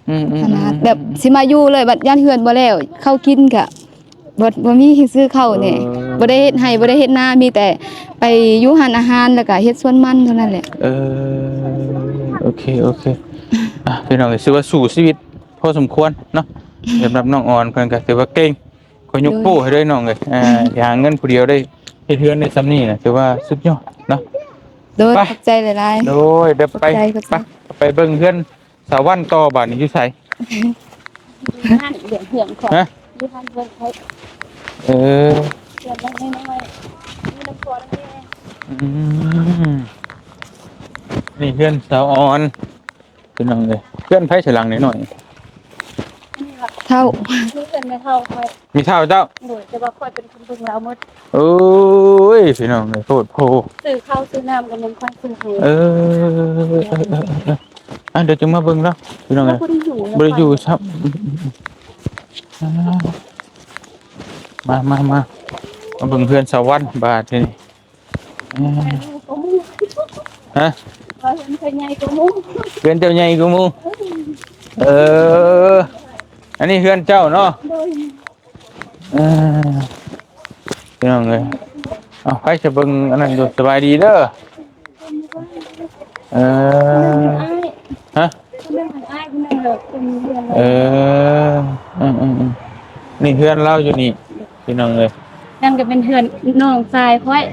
อืม ขนาดแบบสิมาอยู่เลยบัดย่านเฮือนบ่แล้วข้าวกินก็บ่มีซื้อข้าวนี่บ่ได้เฮ็ดให้บ่ได้เฮ็ดนามีแต่ไปอยู่ร้านอาหารแล้วก็เฮ็ดสวนมันเท่านั้นแหละ โอเคพี่น้องก็ถือว่าสู้ชีวิตพอสมควรเนาะสำหรับน้องออนเพิ่นก็ถือว่าเก่งขอยกโป้ให้ด้วยน้องเอ้ยหาเงินผู้เดียวได้เฮ็ดเฮือนได้ซำนี้น่ะถือว่าสุดยอดเนาะ โดย ไป ขอบใจหลาย โดยเดี๋ยวไป ขอบใจ ไปเบิ่งเฮือนสาววันต่อบัดนี้อยู่ไส ท่านเหี่ยงเหี่ยงของ ฮะ ที่ท่านเพิ่นเขา เออ เหี่ยงน้อยๆมีน้ำพอน้ำแม่ อืมนี่เพื่อนสาวออนเป็นน้องเลยเพื่อนไผ่ฉลังนิดหน่อย ๆเท่า นี่เป็นไม่เท่าค่อย มีเท่าเจ้า โดยแต่ว่าค่อยเป็นคนเบิ่งแล้วหมด โอ้ยพี่น้องเลยโทษโพ ซื้อข้าวซื้อน้ำก็มันค่อยซื้อให้ เออเดี๋ยวจะมาเบิ่งแล้วพี่น้องเลย บ่ได้อยู่ บริอยู่ครับมาเบิ่งเพื่อนสาววันบาทนี่ฮะ ว่าเห็นเพิ่นใหญ่กว่าหมู่ เพื่อนเจ้าใหญ่กูมูเอออันนี้เพื่อนเจ้าเนาะ โดย พี่น้องเลยเอาไปจะเบิ่งอันนั้นอยู่สบายดีเด้อเออ อ้าย ฮะ เพิ่นเป็นอ้ายเพิ่นเป็นแบบเป็นเรียน เออนี่เพื่อนเล่าอยู่นี่พี่น้องเลย นั่นก็เป็นเฮือนน้องชายค่อย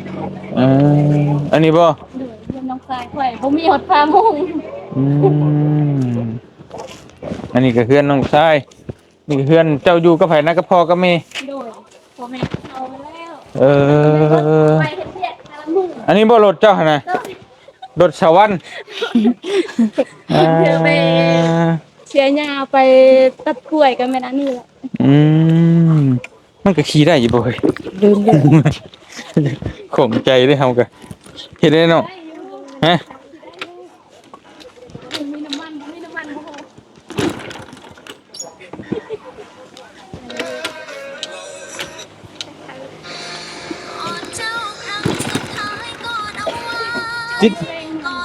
อันนี้บ่ โดยเฮือนน้องชายค่อยบ่มีฮอดฟ้ามุง อืมอันนี้ก็เพื่อนน้องชายนี่ก็เพื่อนเจ้าอยู่กับไผนะกับพ่อกับแม่ โดยพ่อแม่เอาไปแล้ว เออ ไปเฮ็ดเวียกแต่ละมื้อ อันนี้บ่รถเจ้าหั่นน่ะรถชาววัน เดี๋ยวไปเสียยาไปตัดกล้วยกันแม่นอันนี้แหละ อืมมันก็ขี่ได้อยู่บ่เฮ้ย ลืม ข่มใจได้เฮาก็เฮ็ดได้เนาะฮะ มีน้ำมันบ่พอ ติด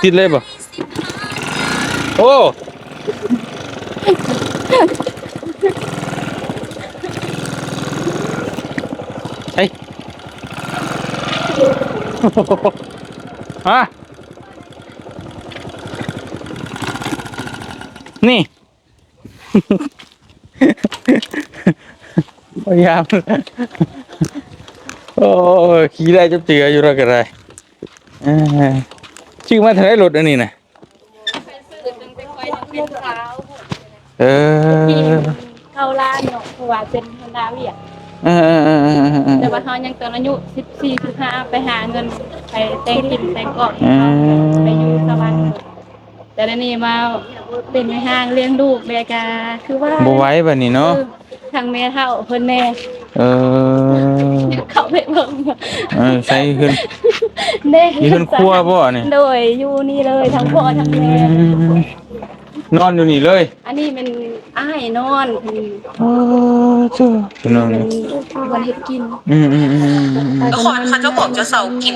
ติดเลยบ่โอ้ไอ้ ฮะนี่ พยายามโอ้ขี่ได้จับเจืออยู่แล้วก็ได้ชื่อมาเท่าไหรรถอันนี้นะเออ เข้าร้านเนาะเพราะว่าเป็นธนาเวียก เออ แต่ว่าเฮายังตอนอายุ14 15ไปหาเงินไปแต่งกินแต่งกอกไปอยู่สวรรค์แต่เดี๋ยวนี้มาเป็นแม่ห้างเลี้ยงลูกแม่กาคือว่า บ่ไหว้บัดนี้เนาะ ทางแม่เฒ่าเพิ่นแน่ เออ เข้าไปเบิ่ง ใส่ขึ้น เด้ มีขึ้นครัวบ่นี่ โดยอยู่นี่เลยทั้งพ่อทั้งแม่ นอนอยู่นี่เลย อันนี้เป็นอ้ายนอนเป็น เจ้าพี่น้อง เป็นวันเฮ็ดกิน ทุกคนเขาจะบอกจะเสากิน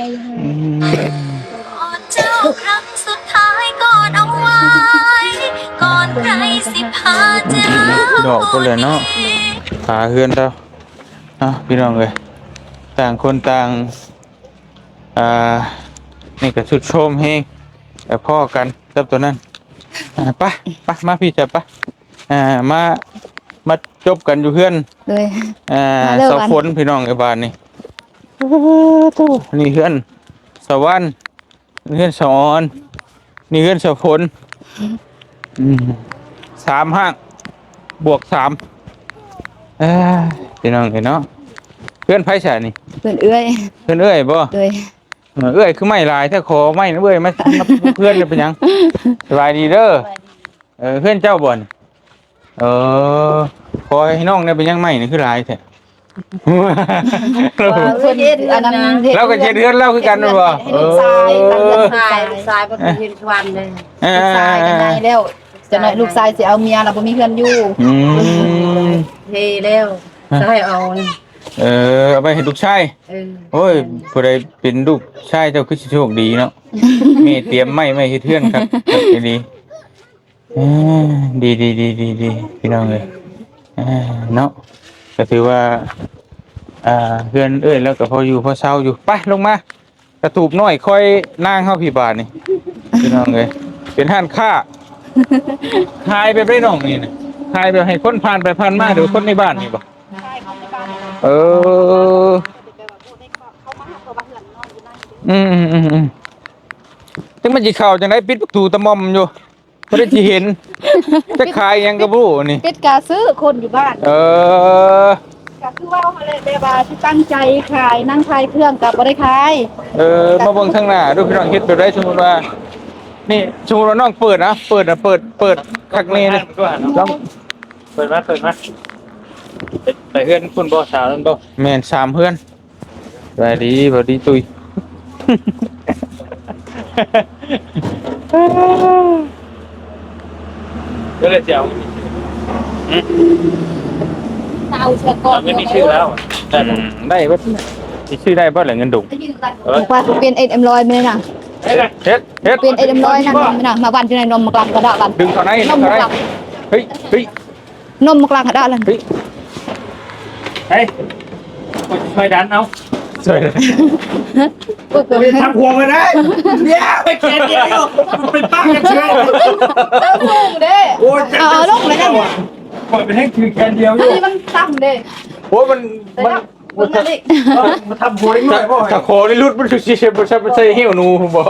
เจ้าครั้งสุดท้ายก่อนเอาไว้ ก่อนใครสิพาเจ้า ดอกก็เลยเนาะขาเฮือนเจ้าพี่น้องเลยต่างคนต่างนี่ก็สุดโชมเฮงแต่พ่อกันกับตัวนั้นไปมาพี่จะไป มามาจบกันอยู่เพื่อน เลย สาวฝนพี่น้องไอ้บ้านนี่นี่เพื่อนสวรรค์เพื่อนสอนนี่เพื่อนสาวฝน3 ห้างบวก3พี่น้องเห็นเนาะเพื่อนไผฉานี่ เพิ่นเอื้อย เพื่อนเอ้ยบ่ เลย เอ้ยคือไม่ลายถ้าขอไม่นะเอ้ยมาเพื่อนเป็นหยังสบายดีเด้อเพื่อนเจ้าบ่นขอให้น้องเนี่ยเป็นยังไม่นี่คือลายแท้ เพิ่นอันนั้น เราก็เช็ดเดือนเราคือกันบ่ ให้ลูกชายตั้งเดือน ทรายบ่เป็นเห็นทุกวันเลย ลูกชายกันไงแล้วจะหน่อยลูกชายสิเอาเมียเราบ่มีเพื่อนอยู่ เฮแล้วจะให้เอา เอาไปให้ลูกชายโอ้ยผู้ใดเป็นลูกชายเจ้าคือสิโชคดีเนาะมีเตรียมไม่เฮ็ดเทือนครับดีดีพี่น้องเอ้ยเนาะก็ถือว่าเพื่อนเอ้ยแล้วก็พออยู่พอเช้าอยู่ไปลงมากระตูบน้อยค่อยนั่งเข้าพี่บาทนี่พี่น้องเลยเป็นห้านค้าขายแบบได้น้องนี่นะขายแบบให้คนผ่านไปผ่านมาหรือคนในบ้านนี่บ่จังมันสิเข้าจังได๋ปิดประตูตะม่อมอยู่บ่ได้สิเห็นจะขายหยังก็บ่รู้นี่ เป็ดกาซื้อคนอยู่บ้านก็คือว่าเขาเลยแบบว่าที่ตั้งใจขายนั่งขายเครื่องกับบ่ได้ขาย มาเบิ่งข้างหน้าดูพี่น้องเฮ็ดแบบได้สมมุติว่านี่สมมุติว่าน้องเปิดนะเปิดคักแน่เลยลองเปิดมาไปเฮือนคุณบ่สาวนั่นบ่แม่น3เฮือนสวัสดีตุ้ย ก็เลยเจ้า เอาเชือกก่อน ไม่มีชื่อแล้วได้บ่มีชื่อได้บ่ล่ะเงินดุก ว่าเป็น100มื้อน่ะ เฮ็ดเป็น100นั่นน่ะมาวันอยู่ในนมมะกลางกระดาบัน ดึงเท่าไหร่เฮ้ย นมมะกลางกระดาลั่น เฮ้ยช่วยดันเอาช่วย ทำพวงเลยนะเนี่ยไปเกณฑ์เดียวอยู่มันเป็นป้ากันเชื่อ เจ้าลูกเด้ โอ้ย เอาลงเลยนะ ปล่อยเป็นให้คือแกนเดียวอ อัน ยู่ นี้มันตั้งเด้ โอ้มัน เบิ่งอันนี้ มาทำพวงได้หน่อยบ่ ถ้าขอได้รุดมันสิเชฟบ่ใช่หิวหนูบ่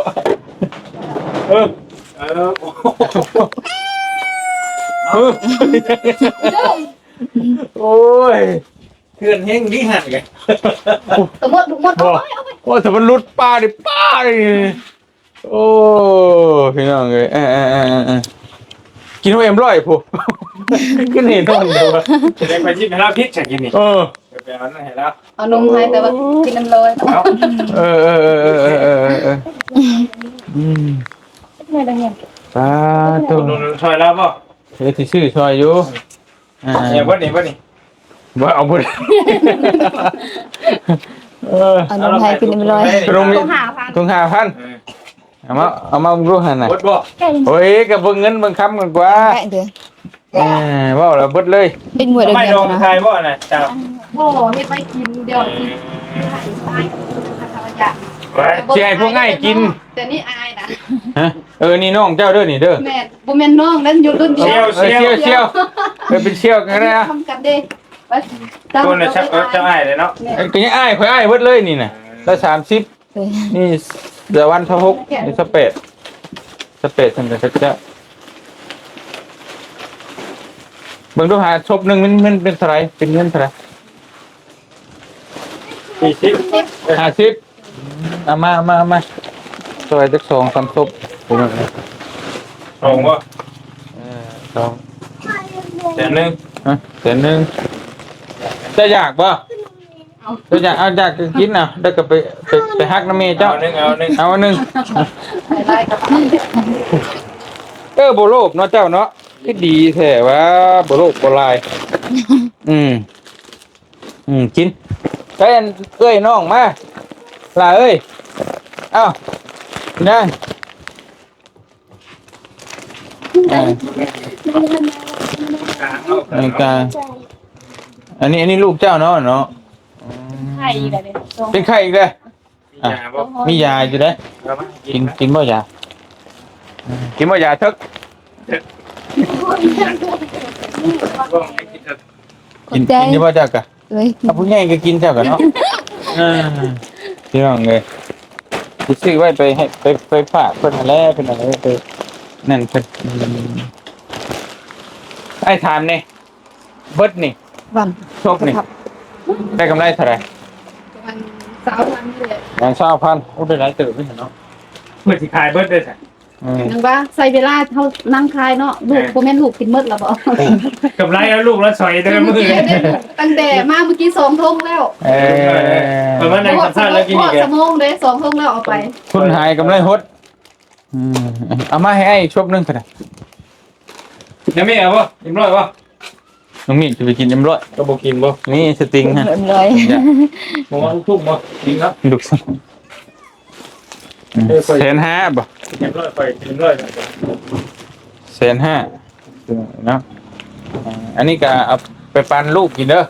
โอ้ย เพื่อนเฮงนี่หันไง สมมติลูกมดเอาไป โอ้แต่มันรุดป้าดิโอ้พี่น้องเอ้ยกินเอาเอ็มร้อยผู้กินเห็นนอนเดียว จะได้ไปที่พระพิษฉันกินนี่ไปเอานั่นให้แล้ว เอานมให้แต่ว่ากินน้ำเลย ป้าตั ตัว วนุ่นช่วยแล้วป่ะ เฮ้ยที่ชื่อซอยอยู่ เนี่ยวันนี้ ว่าเอาบุญ เอานมให้กินน้ำเลย ตรงนี้ตรง5,000เอามาดูหันน่ะ บดบ่ โอ้ยกับเบิ่งเงินเบิ่งคำกันกว่า แกะเด้อ ว่าแล้วเบิดเลย เป็นหมวยเด้อ ไม่ เนี่ย ลอง นะ ทายบ่น่ะจ้า โอ้เฮ็ดไปกินเดี๋ยวกิน สิให้พวกง่ายกิน แต่นี่อายนะ ฮะนี่น้องเจ้าเด้อนี่เด้อ แม่บ่แม่นน้องนั้นอยู่รุ่นเดียว เชี่ยวเป็นเชี่ยวกันนะ ทำกันเด้ไป คนน่ะชักจะอ้ายเลยเนาะ ก็ยังอ้ายข่อยอ้ายเบิดเลยนี่น่ะแล้ว30นี่เดือนวัน26นี่สเปดซั่นก็จะเบิ่งดูหาชบนึงมันเป็นเท่าไหร่เป็นเงินเท่าไหร่ 50เอามาซอยจัก2-3ศพผมว่า ตรงบ่ 2แต่นึงจะอยากป่ะจะอยากเอาอยากกินอ่ะได้ก็ไปฮักน้ำเมย์เจ้าเอาหนึ่งโบโลบเนาะเจ้าเนาะที่ดีแท้ว่าโบโลบโบลายกินเอ้ยน้องมาลาเอ้ยเอ้านั่งอันนี้ลูกเจ้าเนาะ ไข่แบบนี้ เป็นไข่อีกเลยมียาอยู่เลยกินบ่ยากินบ่ยาทึก กินนี่บ่เจ้ากะ เลย ถ้าผู้ใหญ่ก็กินเจ้ากันเนาะพี่น้องเลยสิซื้อไว้ไปให้ไปฝากเพิ่นนั่นแหละเพิ่นอะไรไปนั่นเพิ่นไอ้ถามนี่เบิดนี่ วัน โชคนี่ได้กำไรเท่าไหร่ มัน20,000นี่แหละ งาน20,000โอ้ได้หลายเติบไม่เห็นเนาะ เมื่อสิขายเบิร์ดได้สิ นึงว่าใส่เวลาเท่านั่งคายเนาะลูกบ่แม่นลูกกินหมดแล้วบ่ กำไรแล้วลูกแล้วสอยเดินมือเลย ตั้งแต่มาเมื่อกี้2ทุ่มแล้ว ประมาณนั้นกับท่านแล้วกินอีก ชั่วโมงเด้2ทุ่มแล้วเอาไป คุณหายกำไรหดเอามาให้ไอ้ชบนึงก็ได้ ยังไม่เอาป่ะยังร้อยป่ะ น้องมีจะไปกินยำร้อย ก็บอกกินป่ะ นี่สติงฮะ เลย มองว่าทุกป่ะกินครับ ลูก150,000บ่ ยังร้อยไปยังร้อย 150,000เนาะอันนี้ก็เอาไปปันลูกกินเด้อ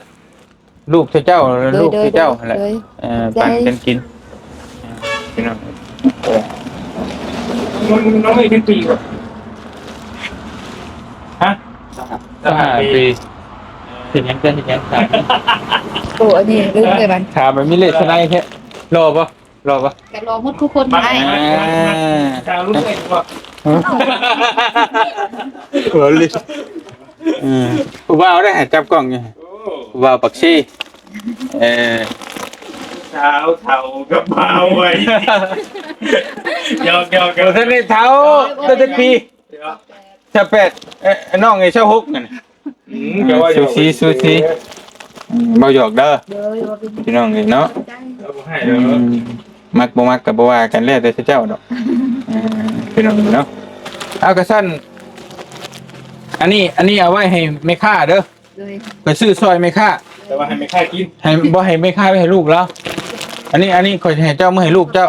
ลูกเจ้าลูกเจ้าแหละปันกันกินพี่น้อง น้องไม่เป็นปีก่อนฮะ 5 ปีเห็นยังเห็นยังถาม โอ้อันนี้ลืมเลยมัน ถามมันมีเลขเท่าไหร่แท้รอป่ะ แกรอหมดทุกคนให้ ชาวรุ่นเล็กป่ะ เออลิผู้บ่าวได้หาจับกล้องอยู่ผู้บ่าวปักชีเออ เท้าเท้ากับเบาไว้ยอก เดี๋ยวท่านได้เท้าตั้งแต่ปีชาเป็ดน้องไอ้ชาฮุกนั่นซูซีเบาหยอกเด้อพี่น้องนี่เนาะมักบ่มักกับบ่ว่ากันแล้วแต่เจ้าดอกพี่น้องเนาะเอากระสั้นอันนี้เอาไว้ให้แม่ค้าเด้อไปซื้อซอยแม่ค้า แต่ว่าให้ไม่ค่ากิน ให้บ่ให้แม่ค้าไปให้ลูกแล้วอันนี้ขอยให้เจ้ามาให้ลูกเจ้า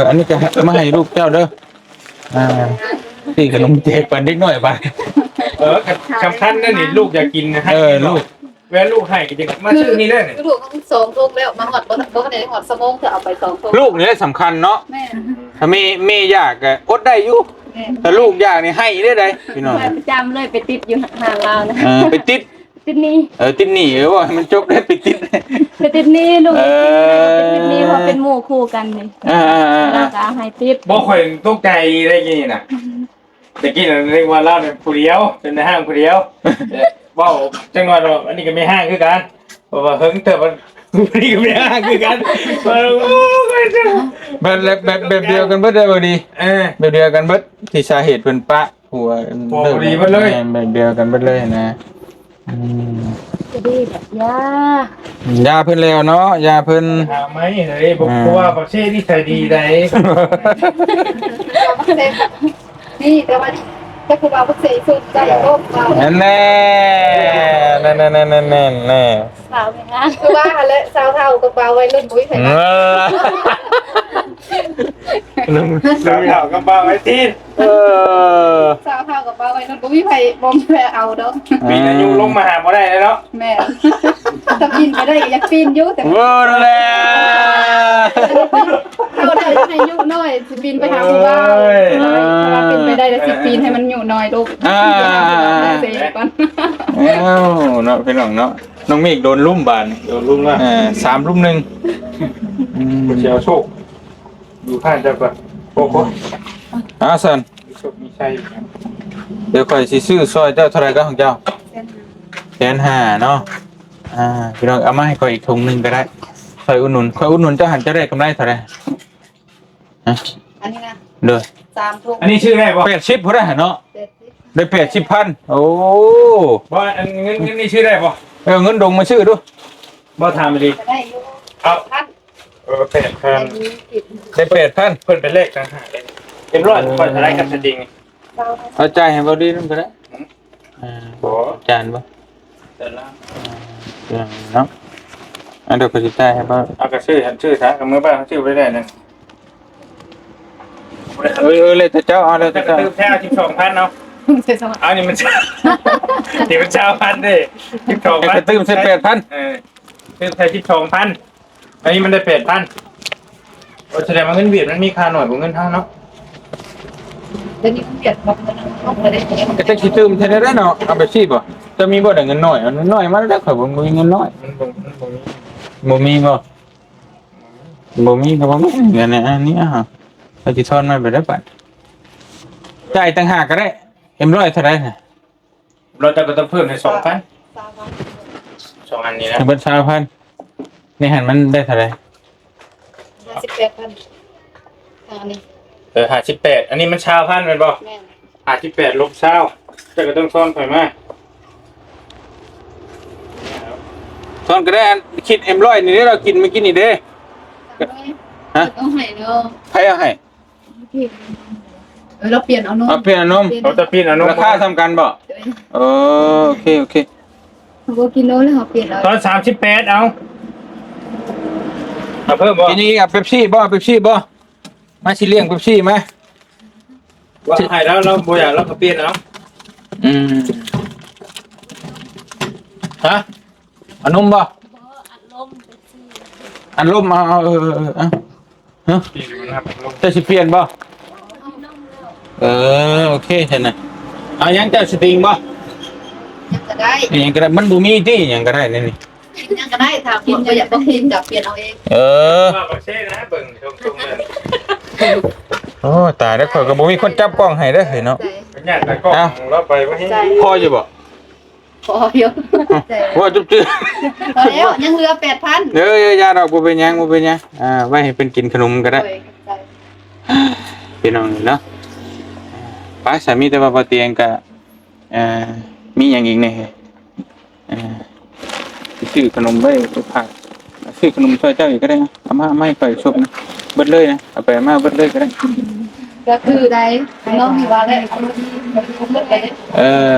อันนี้จะมาให้ลูกเจ้าเด้อตีขนมเจปันเด็กน้อยไป สำคัญนั่นนี่ลูกอยากกินนะฮะลูกแว่ลูกให้กินมาชื่อนี้ได้เนี่ย ลูกต้อง2ทุ่มแล้วมาฮอดบ่ได้ฮอดชั่วโมงจะเอาไป2ทุ่ม ลูกนี่สำคัญเนาะ แม่ ถ้าแม่อยากก็อดได้อยู่แต่ลูกอยากนี่ให้ได้เลยพี่น้อง ประจำเลยไปติดอยู่หาลาวนะ ไปติด ติดนี้ ติดหนีว่าให้มันจบได้ไปติด ไปติดนี้ลูกติดนี้เพราะเป็นหมู่คู่กันนี่แล้วก็ให้ติด บ่ค่อยตกใจได้กี่น่ะแต่กี้น่ะเรียกว่าเล่าเนี่ยผู้เดียวเป็นในห้างผู้เดียวว้าวจังหวัดอันนี้ก็ไม่ห้างคือกันเพราะว่าเฮิงเติบมันนี่ก็ไม่ห้างคือกันแบบเดียวกันเบิดได้บ่ดีแบบเดียวกันเบิดที่สาเหตุเพิ่นปะหัวแบบเดียวกันเบิดเลยนะ จะดีแบบยา เพิ่นแล้วเนาะยาเพิ่น ถามไหมเลยบอกเพราะว่าประเทศที่ใส่ดีได้ นี่แต่ว่าถ้าคือว่าบ่เสยสุดใจโลกเรา แน่สาวเป็นงาน คือว่าและสาวเฒ่ากับบ่าววัยรุ่นบ่มีไผมา สาวเห่ากับบ้าไว้ที่ สาวเฒ่ากับบ่าววัยรุ่นบ่มีไผเอาดอก ปีอายุลงมาหาบ่ได้แล้ว แม่ถ้าปีนไปได้ก็อยากปีนอยู่แต่ เว้อแล้ว เขาได้ให้อยู่น้อยสิปีนไปหาผู้บ่าวถ้าปีนไปได้แล้วสิปีนให้มันอยู่น้อยลูกเสยก่อน อ้าวเนาะพี่น้องเนาะน้องเมฆโดนลุ่มบาน โดนลุ่มละ 3 ลุ่ม เชียวโชคอยู่ข้างจะก่อนโอ้โห สัน โชคมีชัย เดี๋ยวค่อยสิซื้อซอยเจ้าเท่าไหร่ก็ของเจ้า150,000เนาะพี่น้องเอามาให้ค่อยอีกถุงนึงก็ได้ค่อยอุดหนุนเจ้าหันจะได้กำไรเท่าไหร่ฮะ อันนี้นะ เด้อ 3ทุ่ม อันนี้ชื่อได้ป่ะ 80พุ่นน่ะเนาะได้80,000โอ้ บ่อันเงินนี่ชื่อได้ป่ะ เงินดงมาชื่อดู บ่ถามไปดิ ได้อยู่ เอา พัน 8,000 ได้8,000 เพิ่นเป็นเลขต่างหากเรียบร้อยคนอะไรกับจริง เอาจ่ายให้บ่ดีนำก็ได้จานบ่ แต่ละ เนาะอันเดี๋ยวก็สิจ่ายให้บ่ เอากระชื่อซะกับมือบ้านเขาชื่อไว้ได้นั่น เลยแต่เจ้าเอาเลย แต่ แต่ ก็ เจ้า ตื้อแค่12,000เนาะ เสร็จสมัคร เอานี่มันนี่มัน1,000เด้ ไอ้กระ 12,000 ตื้มใส่8,000 ตื้อแค่12,000อันนี้มันได้8,000โอ้แสดงว่าเงินเวียดมันมีค่าหน่อยกว่าเงินเท่าเนาะ เดี๋ยวนี้เปลี่ยนแบบต้องไปได้ ก็จะคิดตื่มเท่าได้เนาะเอาไปชีพบ่จะมีบ่ได้เงินน้อยเอาเงินน้อยมาแล้วข่อยบ่มีเงินน้อย มันบ่มี บ่มีก็บ่มีเงินอันนี้อ่ะเราสิทอนมาไปได้ปัดจ่ายต่างหากก็ได้เอ็มร้อยเท่าไหร่น่ะ เราจะก็ต้องเพิ่มใน2,000 2อันนี้นะ เบิด3,000นี่หันมันได้เท่าไหร่ 58,000อันนี้ 58อันนี้มันชาวพันแม่นบ่ แม่น 58ลบ20จะก็ต้องซ่อนข่อยมา ทอนก็ได้อันคิดเอ็มร้อยนี่เด้เรากินเมื่อกี้นี่เด้ฮะ เอาให้เนาะ ใครเอาให้ เราเปลี่ยนเอาเนาะ เอาเปลี่ยนนม เราจะปีนอนุ ราคาซ้ำกันบ่โอเคโอเค เขาก็กินโลแล้วเขาเปลี่ยนเอา ตอน38เอาเพิ่มบ่ ทีนี้เอาเป๊ปซี่บ่เป๊ปซี่บ่มาสิเลี้ยงเป๊ปซี่มา ว่าให้แล้วเราบ่อยากเราก็เปลี่ยนเอา อืมฮะเอานมบ่อันลมเอาฮะจะสิเปลี่ยนบ่โอเคใช่น่ะเอายังจะสติงบ่ ยังก็ได้ ยังก็ได้มันบ่มีที่ยังก็ได้นี่ ยังก็ได้ถ้าคนบ่อยากบ่กินก็เปลี่ยนเอาเอง ว่าบ่ใช่นะเบิ่งชมๆนั่น โอ้ตายแล้วข่อยก็บ่มีคนจับกล้องให้เด้อเฮ้ยเนาะ เป็นญาติตะกล้องเราไปบ่ให้ พออยู่บ่ พออยู่ ว่าจุ๊บจื้อ พอแล้วยังเหลือ 8,000 เด้อยาดอกบ่เป็นหยังไว้ให้เป็นกินขนมก็ได้พี่น้องเนาะป้าสามีแต่ว่าบ่เตียงก็มีหยังอีกแน่ซื้อขนมไว้ฝากซื้อขนมช่วยเจ้าอีกก็ได้นะเอามาไม่ค่อยชบนะเบิดเลยนะเอาไปมาเบิดเลยก็ได้ ก็คือได้น้องมีว่าได้เอาลูกที่บ่ได้ เออ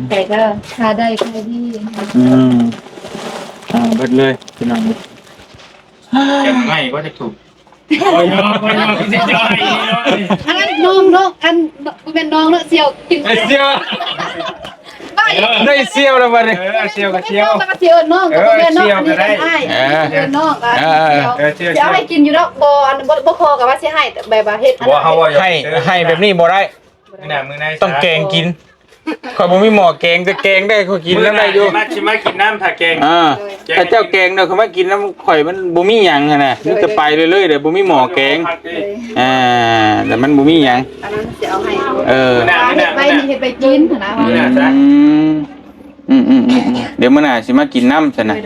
แต่ก็ถ้าได้ใครที่ เบิดเลยพี่น้อง เก็บไม่ก็จะถูกโอ้ยสิจอย อันนั้นน้องอันเป็นน้องเนาะเสี่ยวกิน เสียวได้เสียวแล้วบัดนี้ เชียวกับเชียว ก็เสี่ยวน้องก็แม่น้องอันนี้ก็ได้เสี่ยวน้องอ่ะเดี๋ยวให้กินอยู่แล้วบ่คอกับว่าสิให้แบบว่าเฮ็ด บ่เฮาว่า ให้แบบนี้บ่ได้ มือใน ต้องแกงกินข่อยบ่มีหม้อแกงแต่แกงได้ข่อยกินแล้วได้อยู่ มากินน้ำถ้าแกง ถ้าเจ้าแกงเนาะเขามากินน้ำข่อยมันบ่มีหยังหั่นน่ะมันจะไปเรื่อยๆเด้อบ่มีหม้อแกงแต่มันบ่มีหยัง อันนั้นสิเอาให้ เ เฮ็ดไปกินนะว่า เดี๋ยวมื้อหน้าสิมากินน้ำซั่นน่ะ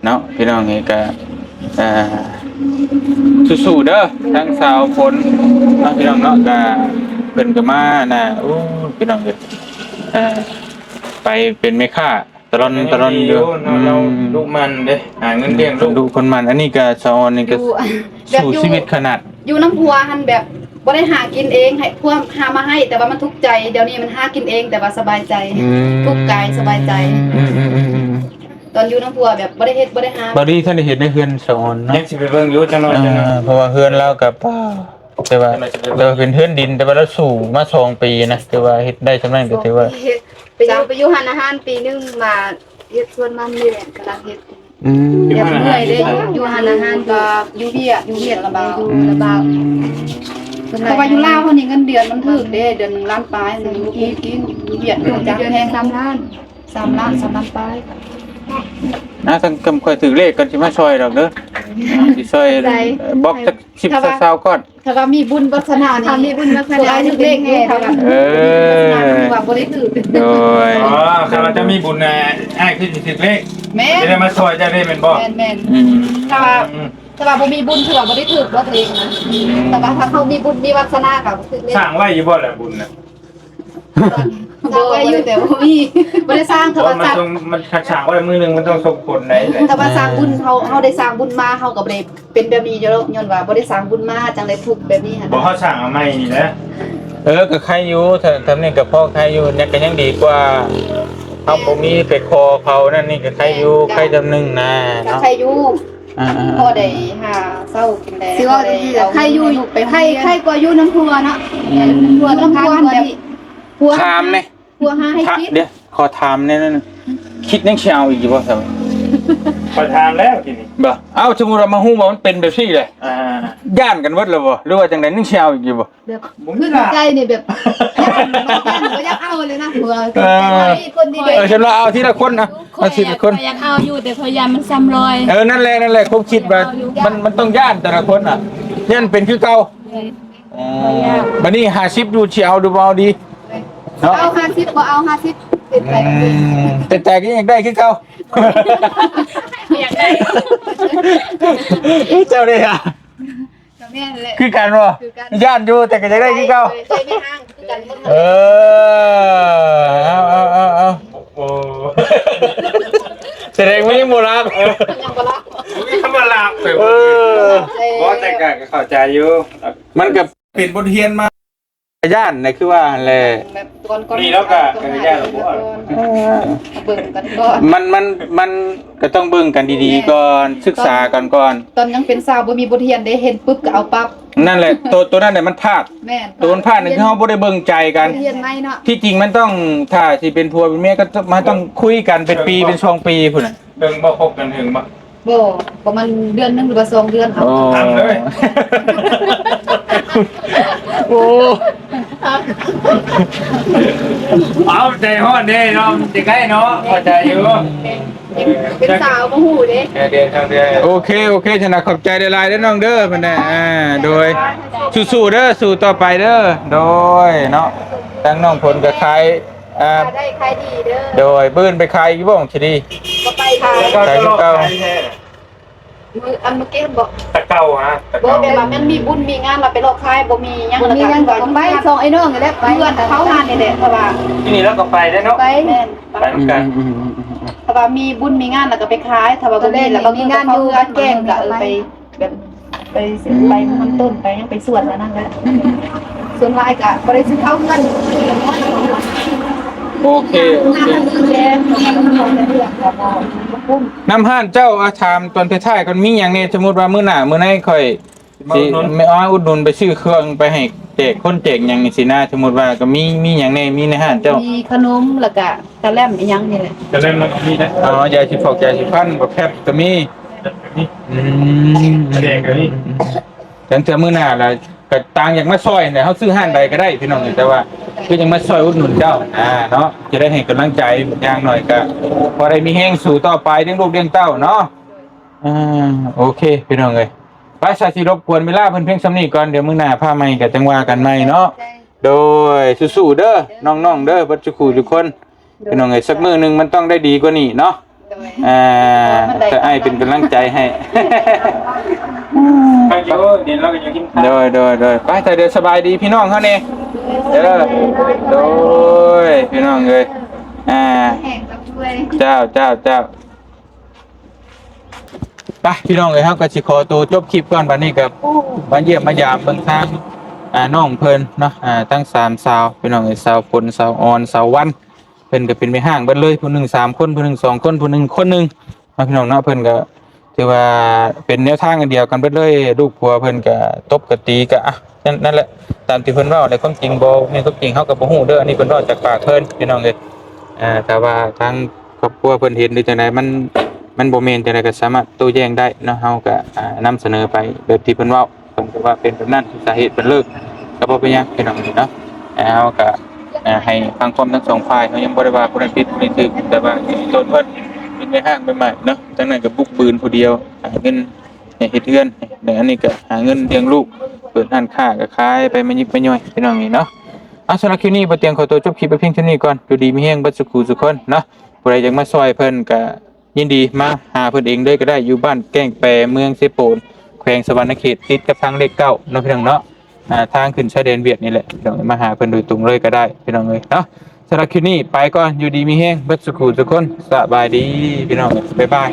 เนาะพี่น้องเอ้ก็สู้ๆเด้อทั้งสาวคนเนาะพี่น้องเนาะก็เพิ่นก็มาน่ะโอ้พี่น้องเอ้ไปเป็นแม่ค้าตลอดอยู่ เราลูกมันเด้หาเงินเลี้ยงลูก ดูคนมันอันนี้ก็สะออนนี่ก็สู้ชีวิตขนาด อยู่น้ำพัวหันแบบบ่ได้หากินเองให้พวกหามาให้แต่ว่ามันทุกข์ใจเดี๋ยวนี้มันหากินเองแต่ว่าสบายใจทุกข์กายสบายใจตอนอยู่น้ำพัวแบบบ่ได้เฮ็ดบ่ได้หา บอดี้ท่านได้เห็นในเฮือนสะออนเนาะ ยังสิไปเบิ่งอยู่จังหน่อย เพราะว่าเฮือนเรากับแต่ว่าเป็นเฮือนดินแต่ว่าเราสู่มา2 ปีนะแต่ว่าเฮ็ดได้สำนั้นก็ถือว่า ไปอยู่หันอาหารปีนึงมาเฮ็ดสวนมันนี่แหละกำลังเฮ็ด อยู่ เดี๋ยว หั่น เมื่อยได้อยู่หันอาหารก็อยู่เวียดระบาเพราะว่าอยู่ลาวเฮานี่เงินเดือนมันถึกเด้เดือน1ล้านปลายนึงกินอยู่เวียดอยู่จังแพง3 ล้านปลาย นะทั้งกำค่อยถือเลขกันสิมาช่วยดอกเด้อสิช่วยบล็อกจัก10 20ก่อน ถ้าว่ามีบุญวัฒนานี่มีบุญวัฒนาถึกเลขแท้เท่ากันว่าบ่ได้ถือ โดย อ๋อถ้าเราจะมีบุญนะอ้ายคือสิเลข แม่ จะได้มาซอยจะได้เป็นบ่ แม่นถ้าว่าบ่มีบุญถือว่าบ่ได้ถือบ่ตัวเองนะแต่ว่าถ้าเขามีบุญมีวาสนาก็ถือเลข สร้างไว้อยู่บ่แหละบุญน่ะ บ่ไว้อยู่แต่บ่มีบ่ได้สร้างถ้าว่าสร้าง มันสร้างไว้มือนึงมันต้องส่งผลไหนแหละ ถ้าว่าสร้างบุญเขาได้สร้างบุญมาเขาก็บ่ได้เป็นแบบนี้อยู่แล้วย้อนว่าบ่ได้สร้างบุญมาจังได้ทุกข์แบบนี้หั่น บ่เฮาสร้างเอาใหม่นี่แหละ ก็ใครอยู่ทำนี่กับพ่อใครอยู่เนี่ยก็ยังดีกว่าเขาบ่มีไปคอเขานั่นนี่ก็ใครอยู่ใครจำนึงนะ ก็ เนาะ ใครอยู่พอได้หาเช้ากินได้สิว่าใครอยู่ไปใครก็อยู่น้ำพัวเนาะน้ำพัวแบบพัว ถามเนี่ย พัวหาให้คิด เดี๋ยวขอถามเนี่ยนั่นคิดยังสิเอาอีกบ่ครับ ประธานแล้วทีนี้ บ่เอ้าสมมุติว่ามาฮู้ว่ามันเป็นแบบนี้เลยย่านกันเบิดแล้วบ่หรือว่าจังได๋นึงสิเอาอีกอยู่บ่ แบบขึ้นใจนี่แบบอยากเอาเลยนะหัวคนดี ฉันว่าเอาทีละคนนะเอาทีละคน อยากเอาอยู่แต่พยายามมันซ้ำรอย นั่นแหละผมคิดว่ามันต้องย่านแต่ละคนน่ะย่านเป็นคือเก่าบัดนี้50ดูสิเอาดูบ่เอาดีเนาะ เอา50บ่เอา50เป็นไป แต่ก็ยังได้คือเก่า อยากได้ เจ้าเด้อ่ะ แม่นแหละ คือกันบ่ย่านอยู่แต่ก็ยังได้คือเก่า ใจไม่ห่างคือกันหมด เอา โอ้ แสดงว่ายังบ่รัก ยังบ่รัก ธรรมดาบ่แต่ก็เข้าใจอยู่ มันก็เป็นบทเรียนมาย่านนะคือว่าแหละ แบบก่อน นี่แล้วก็ย่านบ่ เบิ่งกันก่อน มันก็ต้องเบิ่งกันดีๆก่อนศึกษากันก่อน ตอนยังเป็นสาวบ่มีบทเรียนได้เห็นปุ๊บก็เอาปั๊บ นั่นแหละตัวนั้นเนี่ยมันพลาด แม่น ตัวมันพลาดนี่คือเฮาบ่ได้เบิ่งใจกัน เรียนในเนาะ ที่จริงมันต้องถ้าสิเป็นผัวเป็นเมียก็มันต้องคุยกันเป็นปีเป็น2 ปีพุ่นน่ะ เบิ่งบ่พบกันถึงบ่ บ่ประมาณเดือนนึงหรือว่า2เดือนเอา ทำเลย โอ้ เอาใจฮอดเด้เนาะสิใกล้เนาะเข้าใจอยู่ เป็นสาวบ่ฮู้เด้ เดือนทางเดือน โอเคชนะขอบใจหลายๆเด้อน้องเด้อเพิ่นน่ะโดยสู้ๆเด้อสู้ต่อไปเด้อโดยเนาะทั้งน้องผลก็ขายได้ขายดีเด้อ โดยปืนไปขายอีบ่ของสิดี ก็ไปขาย เมื่อกี้บอก ตะเก้าฮะตะ บ่ เก้า แบบว่ามันมีบุญมีงานเราไปลอกคายบ่มีหยังแล้วก็ต้องไปส่งไอ้น้องนี่แหละเพื่อนเขางานนี่แหละเพราะว่า ที่นี่แล้วก็ไปได้เนาะ ไปแม่น ไปเหมือนกัน เพราะว่ามีบุญมีงานแล้วก็ไปขายถ้าว่าบ่มีแล้วก็มีงานอยู่บ้านแกล้งก็ไปแบบไปซื้อไปมันต้นไปยังไปสวนแล้วนั่นแหละส่วนหลายก็บ่ได้ซื้อเอาเงิน โอเคน้ำห้านเจ้าอาถามตอนท้ายๆก่อนมีหยังเนี่ยสมมุติว่ามื้อหน้ามื้อไหนค่อยสิไม่อ้ออุดหนุนไปซื้อเครื่องไปให้แจกคนแจกหยังนี่สินะสมมุติว่าก็มีหยังแน่มีในห้านเจ้า มีขนมแล้วก็กะแลมอีหยังนี่แหละ จะเล่นแล้วมีนะ อ๋อยาสีฟอกยาสีฟันแบบแพบก็มีเด็กเลย จังเทื่อมื้อหน้าล่ะก็ต่างอย่างมาซอยเนี่ยเฮาซื้อห้านใดก็ได้พี่น้องแต่ว่าคือยังมาซอยอุดหนุนเจ้าเนาะจะได้ให้กำลังใจอย่างหน่อยก็พอได้มีแฮงสู่ต่อไปเลี้ยงลูกเลี้ยงเต้าเนาะโอเคพี่น้องเอ้ยไปซะสิรบกวนเวลาเพิ่นเพียงส่ำนี้ก่อนเดี๋ยวมื้อหน้าพาใหม่ก็จังว่ากันใหม่เนาะโดยสู้ๆเด้อน้องๆเด้อเบิดทุกคู่ทุกคนพี่น้องเอ้ยสักมื้อนึงมันต้องได้ดีกว่านี้เนาะแต่ไอ้เป็นกำลังใจให้ ไปอยู่เดี๋ยวเราก็จะกินข้าว โดยไปแต่เดี๋ยวสบายดีพี่น้องเขาเนี่ยเด้อโดยพี่น้องเลยเจ้าไปพี่น้องเลยครับก็สิขอตัวจบคลิปก่อนบัดนี้กับมาเยี่ยมมายามเบิ่งทางน้องเพิ่นเนาะทั้ง3สาวพี่น้องเอ้ยสาวฝนสาวออนสาววันเพิ่นก็เป็นไม่ห่างเบิดเลยผู้หนึง3คนผู้หนึง2คนผู้หนึงคนนึงพี่น้องเนาะเพิ่นก็ถือว่าเป็นแนวทางอันเดียวกันเบิดเลยลูกผัวเพิ่นก็ตบก็ตีก็นั่นแหละตามที่เพิ่นเว้าในความจริงบ่ในความจริงเฮาก็บ่ฮู้เด้ออันนี้เพิ่นเว้าจากปากเพิ่นพี่น้องเอ้ยแต่ว่าทางครอบครัวเพิ่นเห็นหรือจังไดมันบ่แม่นจังไดก็สามารถโต้แย้งได้เนาะเฮาก็นำเสนอไปแบบที่เพิ่นเว้าเพิ่นก็ว่าเป็นแบบนั้นสาเหตุเพิ่นเลิกก็บ่เป็นหยังพี่น้องเนาะเฮาก็ให้ฟังความทั้งสองฝ่ายเฮายังบ่ได้ว่าผู้ใดผิดผู้ใดถูกแต่ว่าต้นเพิ่นเป็นในห้างใหม่ๆเนาะจังนั้นก็บุกปืนผู้เดียวหาเงินเฮ็ดเรือนแล้วอันนี้ก็หาเงินเลี้ยงลูกเปิดร้านค้าก็ขายไปมายิบมาย่อยพี่น้องนี่เนาะสำหรับคลิปนี้บ่เตียงขอตัวจบคลิปไปเพียงเท่านี้ก่อนอยู่ดีมีแฮงเบิดสุขทุกคนเนาะผู้ใดอยากมาซอยเพิ่นก็ยินดีมาหาเพิ่นเองเลยก็ได้อยู่บ้านแก้งแปรเมืองเซโปนแขวงสวรรณเขตติดกับทางเลข9เนาะพี่น้องเนาะทางขึ้นชายแดนเวียดนี่แหละพี่น้องมาหาเพิ่นโดยตรงเลยก็ได้พี่น้องเอ้ยเนาะสำหรับคลิปนี้ไปก่อนอยู่ดีมีแฮงเบิดสุขทุกคนสบายดีพี่น้องบ๊ายบาย